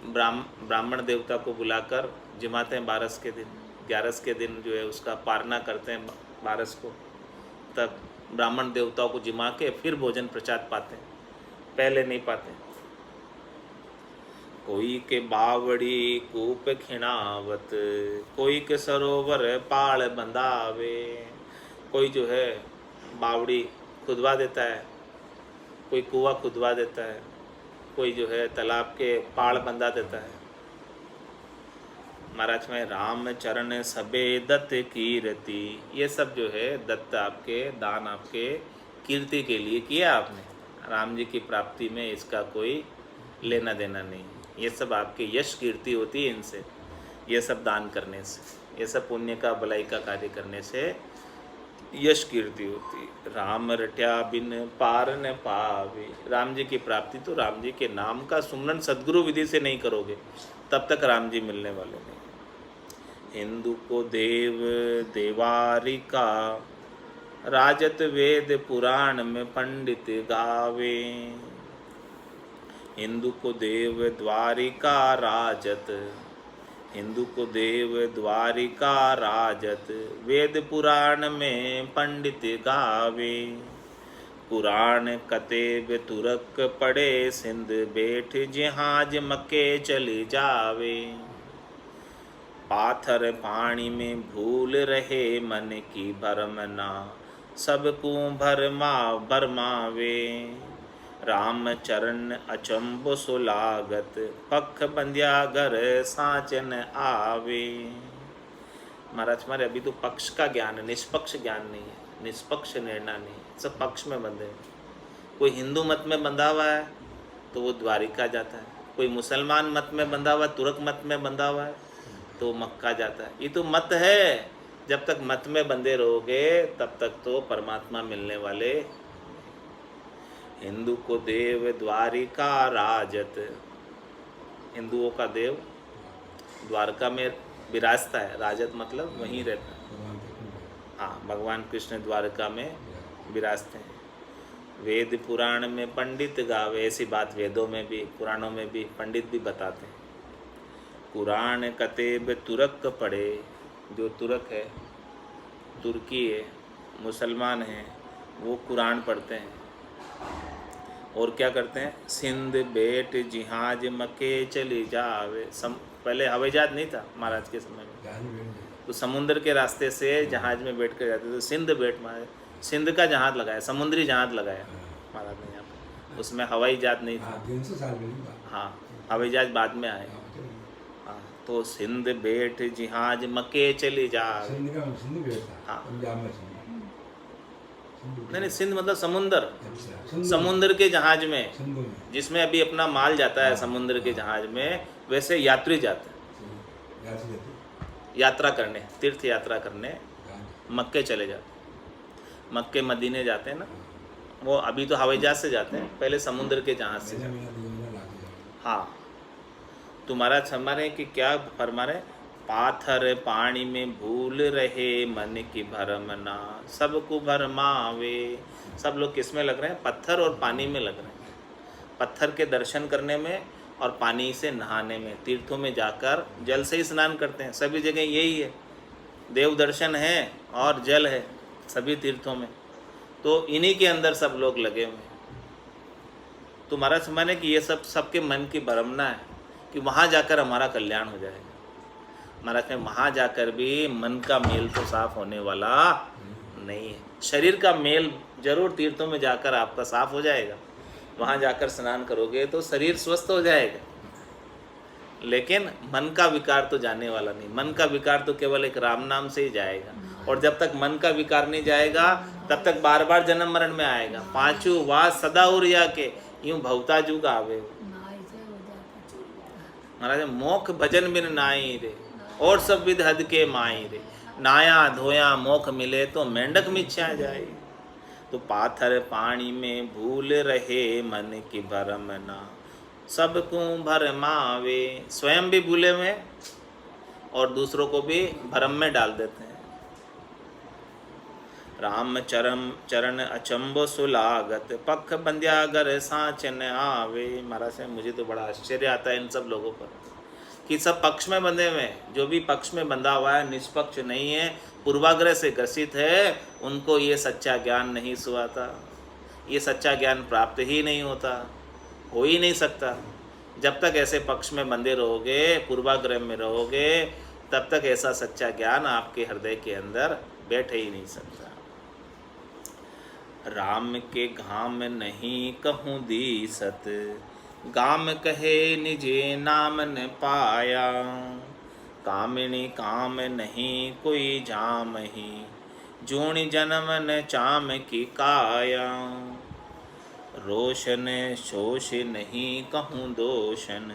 ब्राह्मण देवता को बुलाकर जिमाते हैं 12 के दिन, 11 के दिन जो है उसका पारना करते हैं 12 को, तब ब्राह्मण देवताओं को जिमा के फिर भोजन प्रसाद पाते हैं, पहले नहीं पाते। कोई के बावड़ी कूप खिणावत, कोई के सरोवर पाड़ बंधावे, कोई जो है बावड़ी खुदवा देता है, कोई कुआं खुदवा देता है, कोई जो है तालाब के पाड़ बंधा देता है। महाराज में राम चरण सबे दत्त कीर्ति, ये सब जो है दत्त आपके दान आपके कीर्ति के लिए किया आपने, राम जी की प्राप्ति में इसका कोई लेना देना नहीं। ये सब आपके यश कीर्ति होती है इनसे, ये सब दान करने से, ये सब पुण्य का भलाई का कार्य करने से यश कीर्ति होती है। राम रट्या बिन पार न पावे, राम जी की प्राप्ति तो राम जी के नाम का सुमरन सद्गुरु विधि से नहीं करोगे तब तक राम जी मिलने वाले नहीं। हिंदू को देव देवारिका, राजत वेद पुराण में पंडित गावे, हिंदू को देव द्वारिका राजत, हिंदू को देव द्वारिका राजत, वेद पुराण में पंडित गावे, पुराण कतेब तुरक पड़े सिंध, बैठ जहाज मक्के चले जावे, पाथर पानी में भूल रहे मन की भरमना, सबको भरमावे, राम चरण अचंबो सुलागत, पख बंध्या घर साचन आवे। महाराज हमारे अभी तो पक्ष का ज्ञान है, निष्पक्ष ज्ञान नहीं है, निष्पक्ष निर्णय नहीं, सब पक्ष में बंधे हैं। कोई हिंदू मत में बंधा हुआ है तो वो द्वारिका जाता है, कोई मुसलमान मत में बंधा हुआ है, तुर्क मत में बंधा हुआ है तो मक्का जाता है। ये तो मत है, जब तक मत में बंधे रहोगे तब तक तो परमात्मा मिलने वाले। हिंदू को देव द्वारिका राजत, हिंदुओं का देव द्वारका में विराजता है, राजत मतलब वहीं रहता है। हाँ, भगवान कृष्ण द्वारका में विराजते हैं। वेद पुराण में पंडित गावे, ऐसी बात वेदों में भी पुराणों में भी पंडित भी बताते हैं। कुरान कतेब तुरक पढ़े, जो तुरक है, तुर्की है, मुसलमान हैं, वो कुरान पढ़ते हैं, और क्या करते हैं, सिंध बेट जिहाज मके चली जावे। पहले हवाई जहाज नहीं था महाराज के समय में, जहाज में बैठ गए। तो समुद्र के रास्ते से जहाज में बैठ कर जाते थे। सिंध बेट में सिंध का जहाज लगाया, समुद्री जहाज लगाया महाराज ने यहाँ पर। उसमें हवाई जहाज नहीं था। हाँ 300 साल पहले बात। हाँ, हवाई जहाज बाद में आए। हाँ, चलो। हाँ, तो सिंध बेट जिहाज मके चली जावे। सिंध का सिंध भी था। हाँ। पंजाब में सिंध। नहीं, सिंध मतलब समुंदर, अच्छा, समुद्र के जहाज में, सिंधु में। जिसमें अभी अपना माल जाता है समुद्र के जहाज में, वैसे यात्री जाते हैं याद से जाते। यात्रा करने, तीर्थ यात्रा करने हाँ, मक्के चले जाते हैं। मक्के मदीने जाते हैं ना, वो अभी तो हवाई जहाज से जाते हैं, पहले समुद्र के जहाज से। महीना 2 महीना लाते जाओ। हाँ, तुम्हारा हमारे कि क्या फरमा रहे, पाथर पानी में भूल रहे मन की भरमना, सबको भरमावे। सब लोग किस में लग रहे हैं, पत्थर और पानी में लग रहे हैं। पत्थर के दर्शन करने में और पानी से नहाने में, तीर्थों में जाकर जल से ही स्नान करते हैं। सभी जगह यही है, देव दर्शन है और जल है सभी तीर्थों में, तो इन्हीं के अंदर सब लोग लगे हुए हैं। तुम्हारा समझ है कि ये सब सबके मन की भरमना है कि वहाँ जाकर हमारा कल्याण हो जाएगा। महाराज में वहाँ जाकर भी मन का मेल तो साफ होने वाला नहीं है। शरीर का मेल जरूर तीर्थों में जाकर आपका साफ हो जाएगा, वहाँ जाकर स्नान करोगे तो शरीर स्वस्थ हो जाएगा, लेकिन मन का विकार तो जाने वाला नहीं। मन का विकार तो केवल एक राम नाम से ही जाएगा, और जब तक मन का विकार नहीं जाएगा तब तक बार बार जन्म मरण में आएगा। पांचों वास सदा उरिया के यूं भवता जुग आवे। महाराज मोख भजन बिन नाई रे, और सब विध हद के माई रे। नाया धोया मोख मिले तो मेंढक मिच्छा जाए। तो पाथर पानी में भूल रहे मन की भरमना, सबको भरमावे। स्वयं भी भूले हुए और दूसरों को भी भरम में डाल देते हैं। राम चरण अचंबो सुलागत, पख बंध्या गर सांच न आवे। महाराज से मुझे तो बड़ा आश्चर्य आता है इन सब लोगों पर कि सब पक्ष में बंधे हुए हैं। जो भी पक्ष में बंधा हुआ है, निष्पक्ष नहीं है, पूर्वाग्रह से ग्रसित है, उनको ये सच्चा ज्ञान नहीं सुहाता, ये सच्चा ज्ञान प्राप्त ही नहीं होता, हो ही नहीं सकता। जब तक ऐसे पक्ष में बंधे रहोगे, पूर्वाग्रह में रहोगे, तब तक ऐसा सच्चा ज्ञान आपके हृदय के अंदर बैठ ही नहीं सकता। राम के घाम नहीं कहूँ दीसत, गाम कहे निजे नाम न पाया। कामिनी काम नहीं कोई जाम ही, जूणी जन्म न चाम की काया। रोशन शोष नहीं कहूँ दोषन,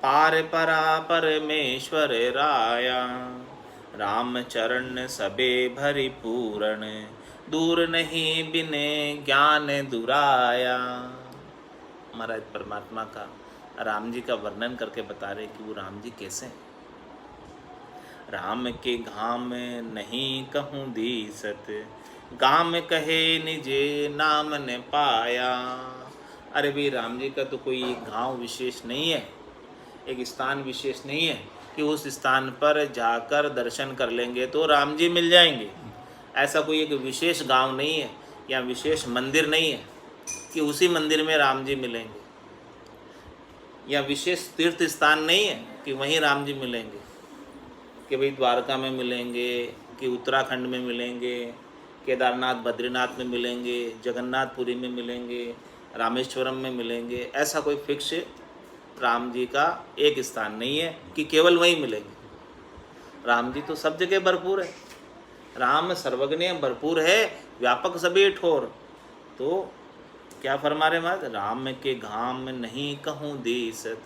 पार परा परमेश्वर राया। राम चरण सबे भरी पूरण, दूर नहीं बिने ज्ञान दुराया। महाराज परमात्मा का, राम जी का वर्णन करके बता रहे कि वो राम जी कैसे हैं। राम के घाम नहीं कहूँ दीसत, गाम कहे निजे नाम न पाया। अरे भाई, राम जी का तो कोई एक गांव विशेष नहीं है, एक स्थान विशेष नहीं है कि उस स्थान पर जाकर दर्शन कर लेंगे तो राम जी मिल जाएंगे। ऐसा कोई एक विशेष गांव नहीं है या विशेष मंदिर नहीं है कि उसी मंदिर में राम जी मिलेंगे, या विशेष तीर्थ स्थान नहीं है कि वहीं राम जी मिलेंगे, कि भाई द्वारका में मिलेंगे, कि उत्तराखंड में मिलेंगे, केदारनाथ बद्रीनाथ में मिलेंगे, जगन्नाथपुरी में मिलेंगे, रामेश्वरम में मिलेंगे। ऐसा कोई फिक्स राम जी का एक स्थान नहीं है कि केवल वहीं मिलेंगे। राम जी तो सब जगह भरपूर है, राम सर्वज्ञ भरपूर है, व्यापक सभी ठोर। तो क्या फरमा रहे महाराज, राम के घाम नहीं कहूँ दीसत,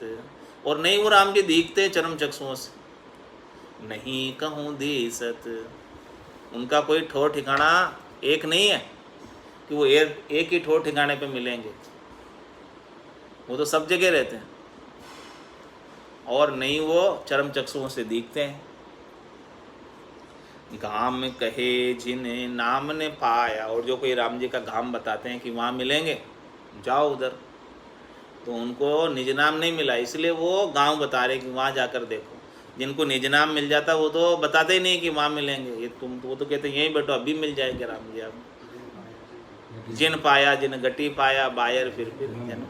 और नहीं वो राम जी दिखते चरम चक्षुओं से, नहीं कहूँ दीसत। उनका कोई ठोर ठिकाना एक नहीं है कि वो एक ही ठोर ठिकाने पे मिलेंगे, वो तो सब जगह रहते हैं, और नहीं वो चरम चक्षुओं से दिखते हैं। घाम कहे जिन्हें नाम ने पाया, और जो कोई राम जी का घाम बताते हैं कि वहाँ मिलेंगे, जाओ उधर, तो उनको निज नाम नहीं मिला, इसलिए वो गांव बता रहे कि वहाँ जाकर देखो। जिनको निज नाम मिल जाता वो तो बताते ही नहीं कि वहाँ मिलेंगे, ये तुम वो तो कहते हैं यहीं बैठो अभी मिल जाएंगे राम जी आप। जिन पाया जिन गति पाया बायर फिर जन्म।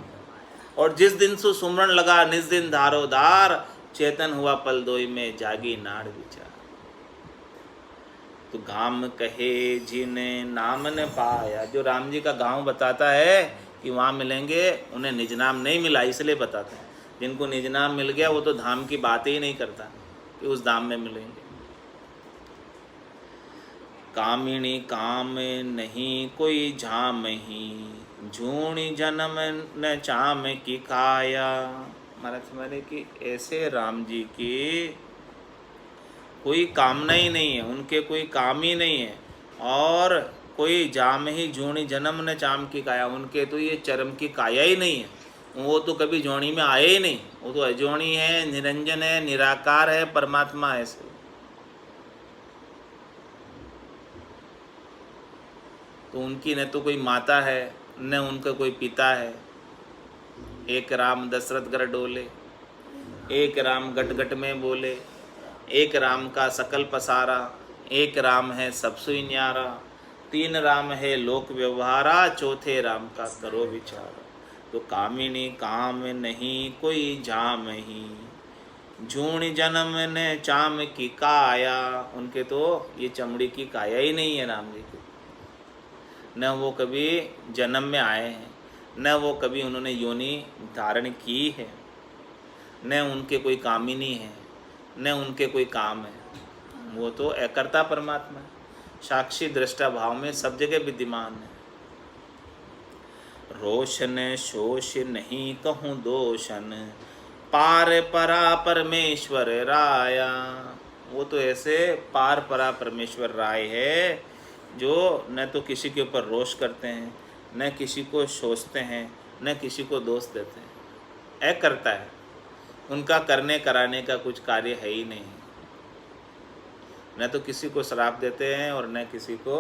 और जिस दिन सु सुमरण लगा निज दिन धारो धार, चेतन हुआ पल दोई में जागी नाड़ विचार। तो गाम कहे जिने नाम न पाया, जो राम जी का गांव बताता है कि वहाँ मिलेंगे, उन्हें निज नाम नहीं मिला इसलिए बताते हैं। जिनको निज नाम मिल गया वो तो धाम की बात ही नहीं करता कि उस धाम में मिलेंगे। कामिनी काम नहीं कोई झाम ही, झूणी जन्म न चाम की काया। महाराज समझे कि ऐसे राम जी की कोई कामना ही नहीं है, उनके कोई काम ही नहीं है, और कोई जाम ही झूणी जन्म न चाम की काया, उनके तो ये चरम की काया ही नहीं है, वो तो कभी जोनी में आए ही नहीं, वो तो अजोनी है, निरंजन है, निराकार है, परमात्मा है। ऐसे तो उनकी न तो कोई माता है न उनका कोई पिता है। एक राम दशरथ घर डोले, एक राम गट गट में बोले, एक राम का सकल पसारा, एक राम है सबसु न्यारा, तीन राम है लोक व्यवहारा, चौथे राम का करो विचार। तो कामिनी काम नहीं कोई झाम ही, झूण जन्म ने चाम की काया, उनके तो ये चमड़ी की काया ही नहीं है राम जी की। न वो कभी जन्म में आए हैं, न वो कभी उन्होंने योनि धारण की है, न उनके कोई कामिनी है, न उनके कोई काम है। वो तो अकर्ता परमात्मा है, साक्षी दृष्टा भाव में सब जगह विद्यमान है। रोशन शोष नहीं कहूँ दोषन, पार परा परमेश्वर राया। वो तो ऐसे पार परा परमेश्वर राय है जो न तो किसी के ऊपर रोष करते हैं, न किसी को शोषते हैं, न किसी को दोष देते हैं। करता है, उनका करने कराने का कुछ कार्य है ही नहीं। न तो किसी को श्राप देते हैं और न किसी को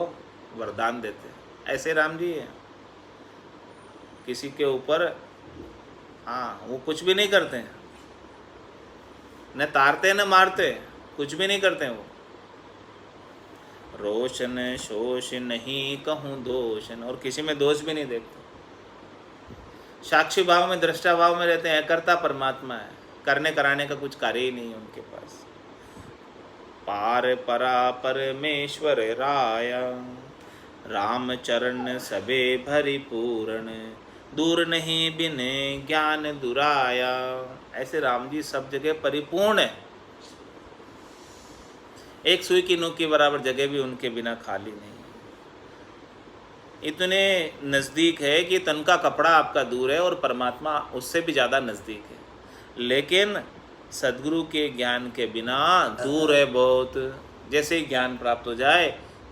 वरदान देते हैं। ऐसे राम जी हैं, किसी के ऊपर वो कुछ भी नहीं करते हैं, न तारते न मारते, कुछ भी नहीं करते हैं वो। रोशन शोष नहीं कहूँ दोषन, और किसी में दोष भी नहीं देखते। साक्षी भाव में दृष्टा भाव में रहते हैं, करता परमात्मा है, करने कराने का कुछ कार्य ही नहीं है उनके पास। पार परा परमेश्वर राया, राम चरण सबे भरी पूर्ण, दूर नहीं बिने ज्ञान दुराया। ऐसे राम जी सब जगह परिपूर्ण है, एक सुई की नोक के बराबर जगह भी उनके बिना खाली नहीं। इतने नज़दीक है कि तन का कपड़ा आपका दूर है और परमात्मा उससे भी ज़्यादा नज़दीक है, लेकिन सद्गुरु के ज्ञान के बिना दूर है बहुत। जैसे ही ज्ञान प्राप्त हो जाए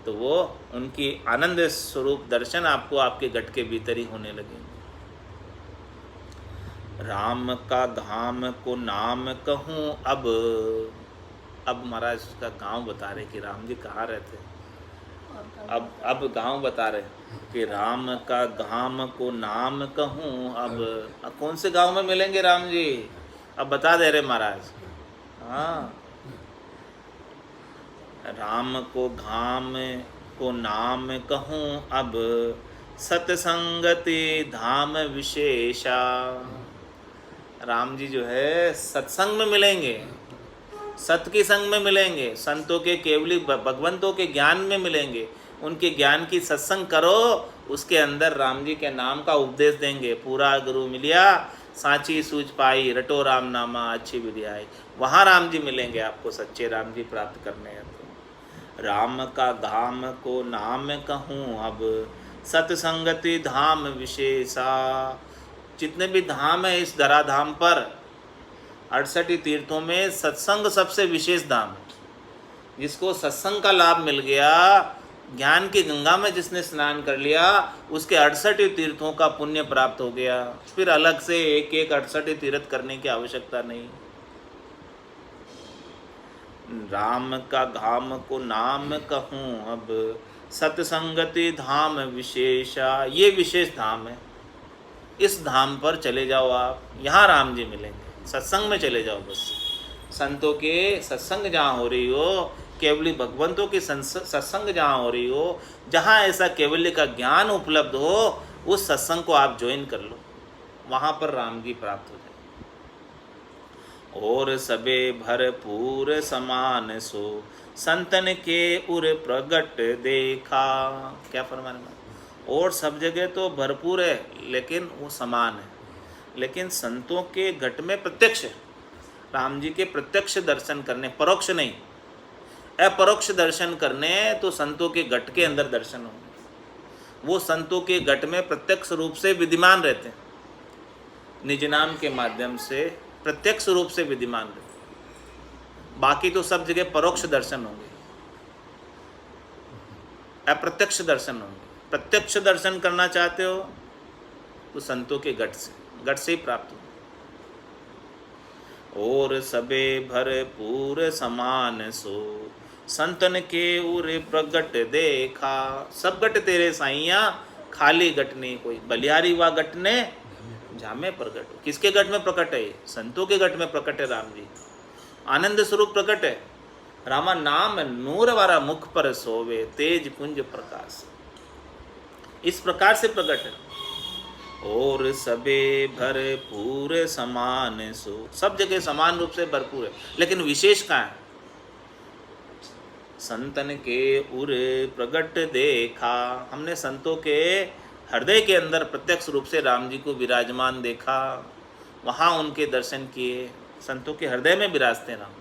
तो वो उनकी आनंद स्वरूप दर्शन आपको आपके गट के भीतर ही होने लगे। राम का धाम को नाम कहूँ अब महाराज का गांव बता रहे कि राम जी कहाँ रहते। अब गांव बता रहे कि राम का धाम को नाम कहूँ अब कौन से गांव में मिलेंगे राम जी, अब बता दे रहे महाराज। हाँ, राम को धाम को नाम कहूँ अब, सत्संगति धाम विशेषा। राम जी जो है सत्संग में मिलेंगे, सत्य के संग में मिलेंगे, संतों के केवली भगवंतों के ज्ञान में मिलेंगे। उनके ज्ञान की सत्संग करो, उसके अंदर राम जी के नाम का उपदेश देंगे। पूरा गुरु मिलिया सांची सूझ पाई, रटो राम नामा अच्छी विद्याई। वहाँ राम जी मिलेंगे आपको, सच्चे राम जी प्राप्त करने हैं तो। राम का धाम को नाम कहूँ अब, सत्संगति धाम विशेषा। जितने भी धाम है इस धराधाम पर, 68 तीर्थों में सत्संग सबसे विशेष धाम है। जिसको सत्संग का लाभ मिल गया, ज्ञान की गंगा में जिसने स्नान कर लिया, उसके 68 तीर्थों का पुण्य प्राप्त हो गया। फिर अलग से एक एक 68 तीर्थ करने की आवश्यकता नहीं। राम का धाम को नाम कहूँ अब, सत्संगति धाम विशेषा। ये विशेष धाम है, इस धाम पर चले जाओ आप, यहाँ राम जी मिलेंगे। सत्संग में चले जाओ बस, संतों के सत्संग जहाँ हो रही हो, केवली भगवंतों की सत्संग जहाँ हो रही हो, जहाँ ऐसा केवल्य का ज्ञान उपलब्ध हो, उस सत्संग को आप ज्वाइन कर लो, वहाँ पर राम जी प्राप्त हो जाए। और सबे भरपूर समान सो संतन के उर प्रगट देखा। क्या फरमाने में, और सब जगह तो भरपूर है लेकिन वो समान है, लेकिन संतों के घट में प्रत्यक्ष है। राम जी के प्रत्यक्ष दर्शन करने, परोक्ष नहीं, अपरोक्ष दर्शन करने तो संतों के घट के अंदर दर्शन होंगे। वो संतों के घट में प्रत्यक्ष रूप से विद्यमान रहते हैं, निज नाम के माध्यम से प्रत्यक्ष रूप से विद्यमान रहते हैं। बाकी तो सब जगह परोक्ष दर्शन होंगे, अप्रत्यक्ष दर्शन होंगे। प्रत्यक्ष दर्शन करना चाहते हो तो संतों के घट से ही प्राप्त हो। और सबे भरपूर समान सो संतन के उरे प्रगट देखा। सब गट तेरे साइया, खाली गट नहीं कोई। बलिहारी वा गट ने जामे प्रगट। किसके गट में प्रकट है? संतों के गट में प्रकट है राम जी। आनंद स्वरूप प्रकट है। रामा नाम नूर वारा मुख पर सोवे, तेज कुंज प्रकाश। इस प्रकार से प्रकट है। और सबे भरपूर समान सो, सब जगह समान रूप से भरपूर है, लेकिन विशेष कहाँ है? संतन के उर प्रगट देखा। हमने संतों के हृदय के अंदर प्रत्यक्ष रूप से राम जी को विराजमान देखा, वहाँ उनके दर्शन किए। संतों के हृदय में विराजते राम।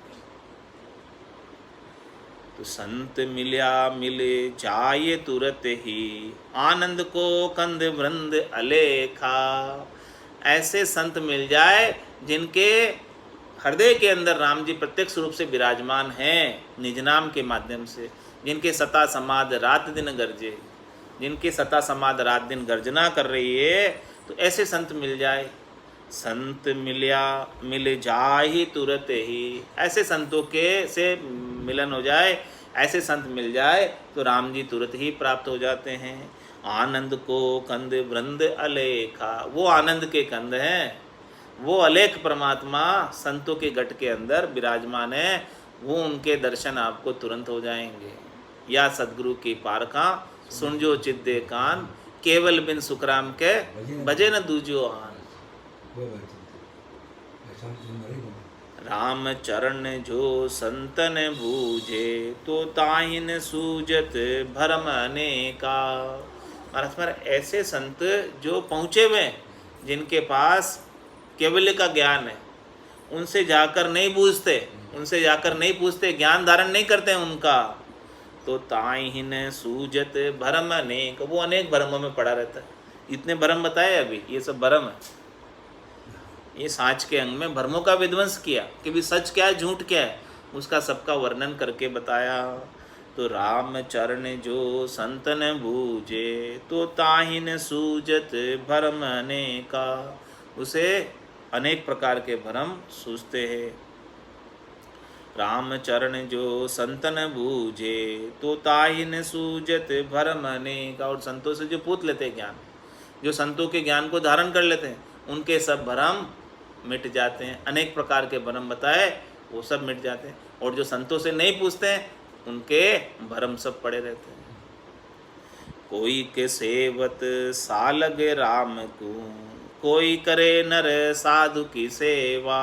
तो संत मिल्या मिले जाए तुरत ही, आनंद को कंद वृंद अलेखा। ऐसे संत मिल जाए जिनके हृदय के अंदर राम जी प्रत्यक्ष रूप से विराजमान हैं, निज नाम के माध्यम से, जिनके सता समाध रात दिन गरजे, जिनके सता समाध रात दिन गर्जना कर रही है, तो ऐसे संत मिल जाए। संत मिल्या मिल जाहि तुरत ही, ऐसे संतों के से मिलन हो जाए, ऐसे संत मिल जाए तो राम जी तुरंत ही प्राप्त हो जाते हैं। आनंद को कंद वृंद अलेखा, वो आनंद के कंद हैं, वो अलेख परमात्मा संतों के गट के अंदर विराजमान है। वो उनके दर्शन आपको तुरंत हो जाएंगे। या सदगुरु की पारखा सुन जो चिद्दे कान, केवल बिन सुखराम के भजे न दूजो आन। राम चरण जो संतन बूझे, तो ताहिन सूजत भरम अनेका। महाराज ऐसे संत जो पहुँचे हुए, जिनके पास केवल्य का ज्ञान है, उनसे जाकर नहीं बूझते, उनसे जाकर नहीं पूछते, ज्ञान धारण नहीं करते हैं उनका, तो ताहिन सूजत भरम अनेक, वो अनेक भरमों में पड़ा रहता है। इतने भरम बताए अभी, ये सब भरम है। ये सांच के अंग में भरमों का विध्वंस किया कि भी सच क्या है झूठ क्या है, उसका सबका वर्णन करके बताया। तो राम चरण जो संतन बूझे, तो ताहिन सूजत भरम अनेका। उसे अनेक प्रकार के भरम सूझते हैं। राम चरण जो संतन बूझे, तो ताहिन सूजत भरम अनेका। और संतों से जो पूछ लेते हैं ज्ञान, जो संतों के ज्ञान को धारण कर लेते हैं, उनके सब भरम मिट जाते हैं। अनेक प्रकार के भरम बताए, वो सब मिट जाते हैं। और जो संतों से नहीं पूछते हैं, उनके भरम सब पड़े रहते हैं। कोई के सेवत सालग राम को, कोई करे नर साधु की सेवा।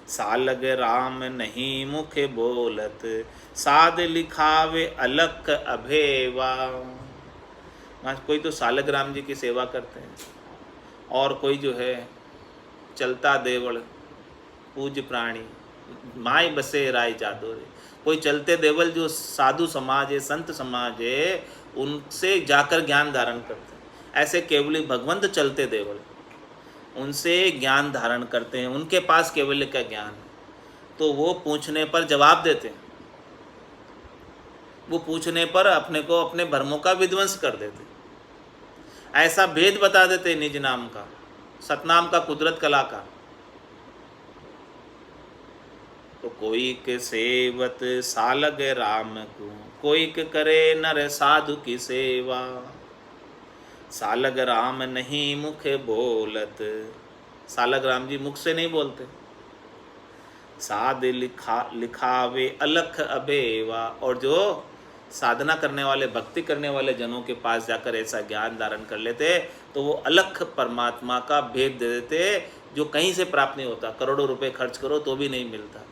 सालग राम नहीं मुख बोलत, साध लिखावे अलख अभेवा। कोई तो सालग राम जी की सेवा करते हैं, और कोई जो है चलता देवल पूज प्राणी, माय बसे राय जादो रे। कोई चलते देवल जो साधु समाज है, संत समाज है, उनसे जाकर ज्ञान धारण करते हैं। ऐसे केवली भगवंत चलते देवल, उनसे ज्ञान धारण करते हैं, उनके पास केवल्य का ज्ञान है, तो वो पूछने पर जवाब देते हैं। वो पूछने पर अपने को अपने भरमों का विध्वंस कर देते, ऐसा भेद बता देते निज नाम का, सतनाम का, कुदरत कला का। तो कोई के सेवत सालग राम को, कोई के करे नर साधु की सेवा। सालग राम नहीं मुख बोलत, सालग राम जी मुख से नहीं बोलते। साध लिखावे अलख अबेवा, और जो साधना करने वाले, भक्ति करने वाले जनों के पास जाकर ऐसा ज्ञान धारण कर लेते तो वो अलख परमात्मा का भेद दे देते, जो कहीं से प्राप्त नहीं होता। करोड़ों रुपए खर्च करो तो भी नहीं मिलता।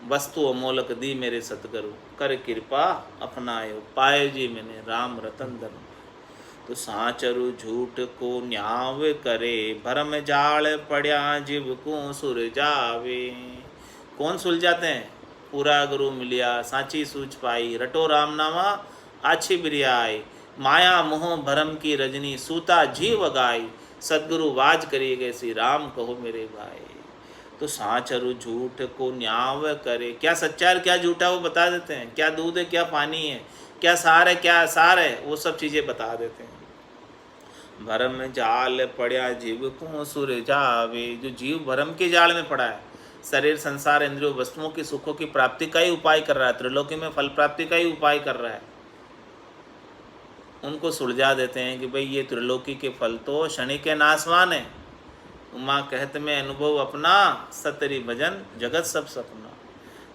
वस्तु अमोलक दी मेरे सतगुरु, कर कृपा अपनायो, पाए जी मैंने राम रतन धन। तो साचरु झूठ को न्याव करे, भरम जाल पड़या जीव को सुरजावे। कौन सुलझाते हैं? पूरा गुरु मिलिया, सांची सूझ पाई, रटो राम नामा आछी बिरियाई, माया मोह भरम की रजनी, सूता जीव गाई, सदगुरु वाज करी गए श्री राम कहो मेरे भाई। तो साचरु झूठ को न्याव करे, क्या सच्चा है क्या झूठा वो बता देते हैं, क्या दूध है क्या पानी है, क्या सार है क्या सार है, वो सब चीज़ें बता देते हैं। भरम जाल पड़या जीव को सुर जावे, जो जीव भरम के जाल में पड़ा है, शरीर संसार इंद्रियों वस्तुओं की सुखों की प्राप्ति का ही उपाय कर रहा है, त्रिलोकी में फल प्राप्ति का ही उपाय कर रहा है, उनको सुलझा देते हैं कि भाई ये त्रिलोकी के फल तो शनि के नासवान है। उमा कहत में अनुभव अपना, सतरी भजन जगत सब सपना।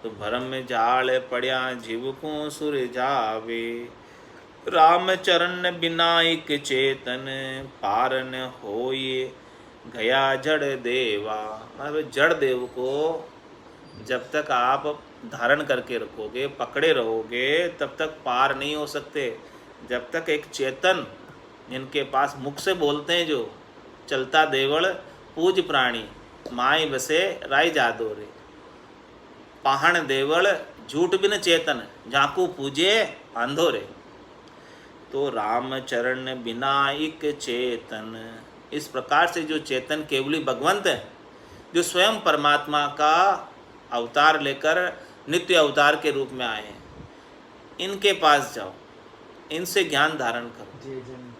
तो भरम में जाल पड़या जीव को सुर जावे, राम चरण बिनाइक चेतन, पारन होए गया जड़ देवा। मतलब जड़ देव को जब तक आप धारण करके रखोगे, पकड़े रहोगे, तब तक पार नहीं हो सकते। जब तक एक चेतन, जिनके पास मुख से बोलते हैं, जो चलता देवल पूज प्राणी, माई बसे राय जादो रे, पाहण देवल झूठ बिन चेतन, झांकू पूजे आंधो रे। तो राम चरण बिनाइक चेतन, इस प्रकार से जो चेतन केवली भगवंत है, जो स्वयं परमात्मा का अवतार लेकर नित्य अवतार के रूप में आए हैं, इनके पास जाओ, इनसे ज्ञान धारण करो। जे जन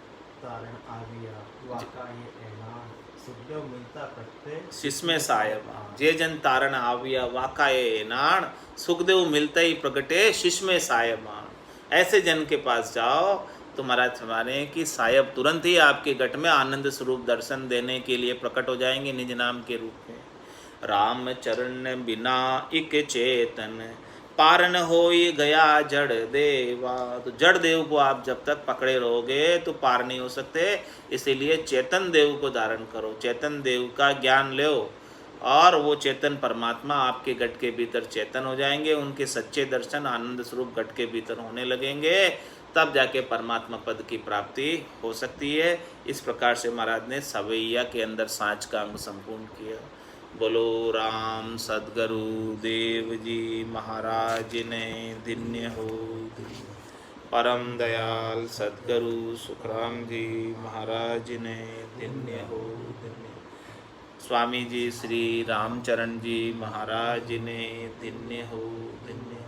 तारण आविया, वाका ये ऐलान, सुखदेव मिलता करते शिष्मे सायब, जे जन तारण आविया, वाका ये नाण, सुखदेव मिलते ही प्रगटे शिष्मे सायबान। ऐसे जन के पास जाओ तो महाराज हमारे कि सायब तुरंत ही आपके घट में आनंद स्वरूप दर्शन देने के लिए प्रकट हो जाएंगे निज नाम के रूप में। राम चरण बिना इक चेतन, पारन होई गया जड़ देवा। तो जड़ देव को आप जब तक पकड़े रहोगे तो पार नहीं हो सकते, इसीलिए चेतन देव को धारण करो, चेतन देव का ज्ञान लो, और वो चेतन परमात्मा आपके घट के भीतर चेतन हो जाएंगे, उनके सच्चे दर्शन आनंद स्वरूप घट के भीतर होने लगेंगे, तब जाके परमात्मा पद की प्राप्ति हो सकती है। इस प्रकार से महाराज ने सवैया के अंदर सांच का अंग संपूर्ण किया। बोलो राम सदगुरु देव जी महाराज ने धन्य हो। परम दयाल सदगुरु सुखराम जी महाराज ने धन्य हो। स्वामी जी श्री रामचरण जी महाराज ने धन्य हो, धन्य हो।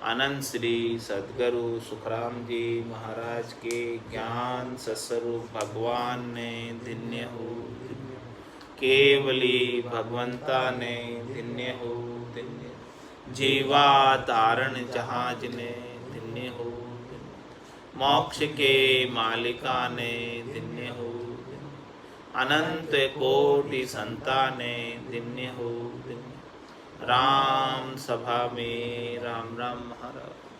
आनंद श्री सदगुरु सुखराम जी महाराज के ज्ञान सस्वरूप भगवान ने धन्य हो, धन्य हो। केवली भगवंता ने धन्य हो, धन्य हो। जीवा तारण जहाज ने धन्य हो, धन्य हो। मोक्ष के मालिका ने धन्य हो, धन्य हो। अनंत कोटि संताने धन्य हो, धन्य हो। राम सभा में राम राम महाराज।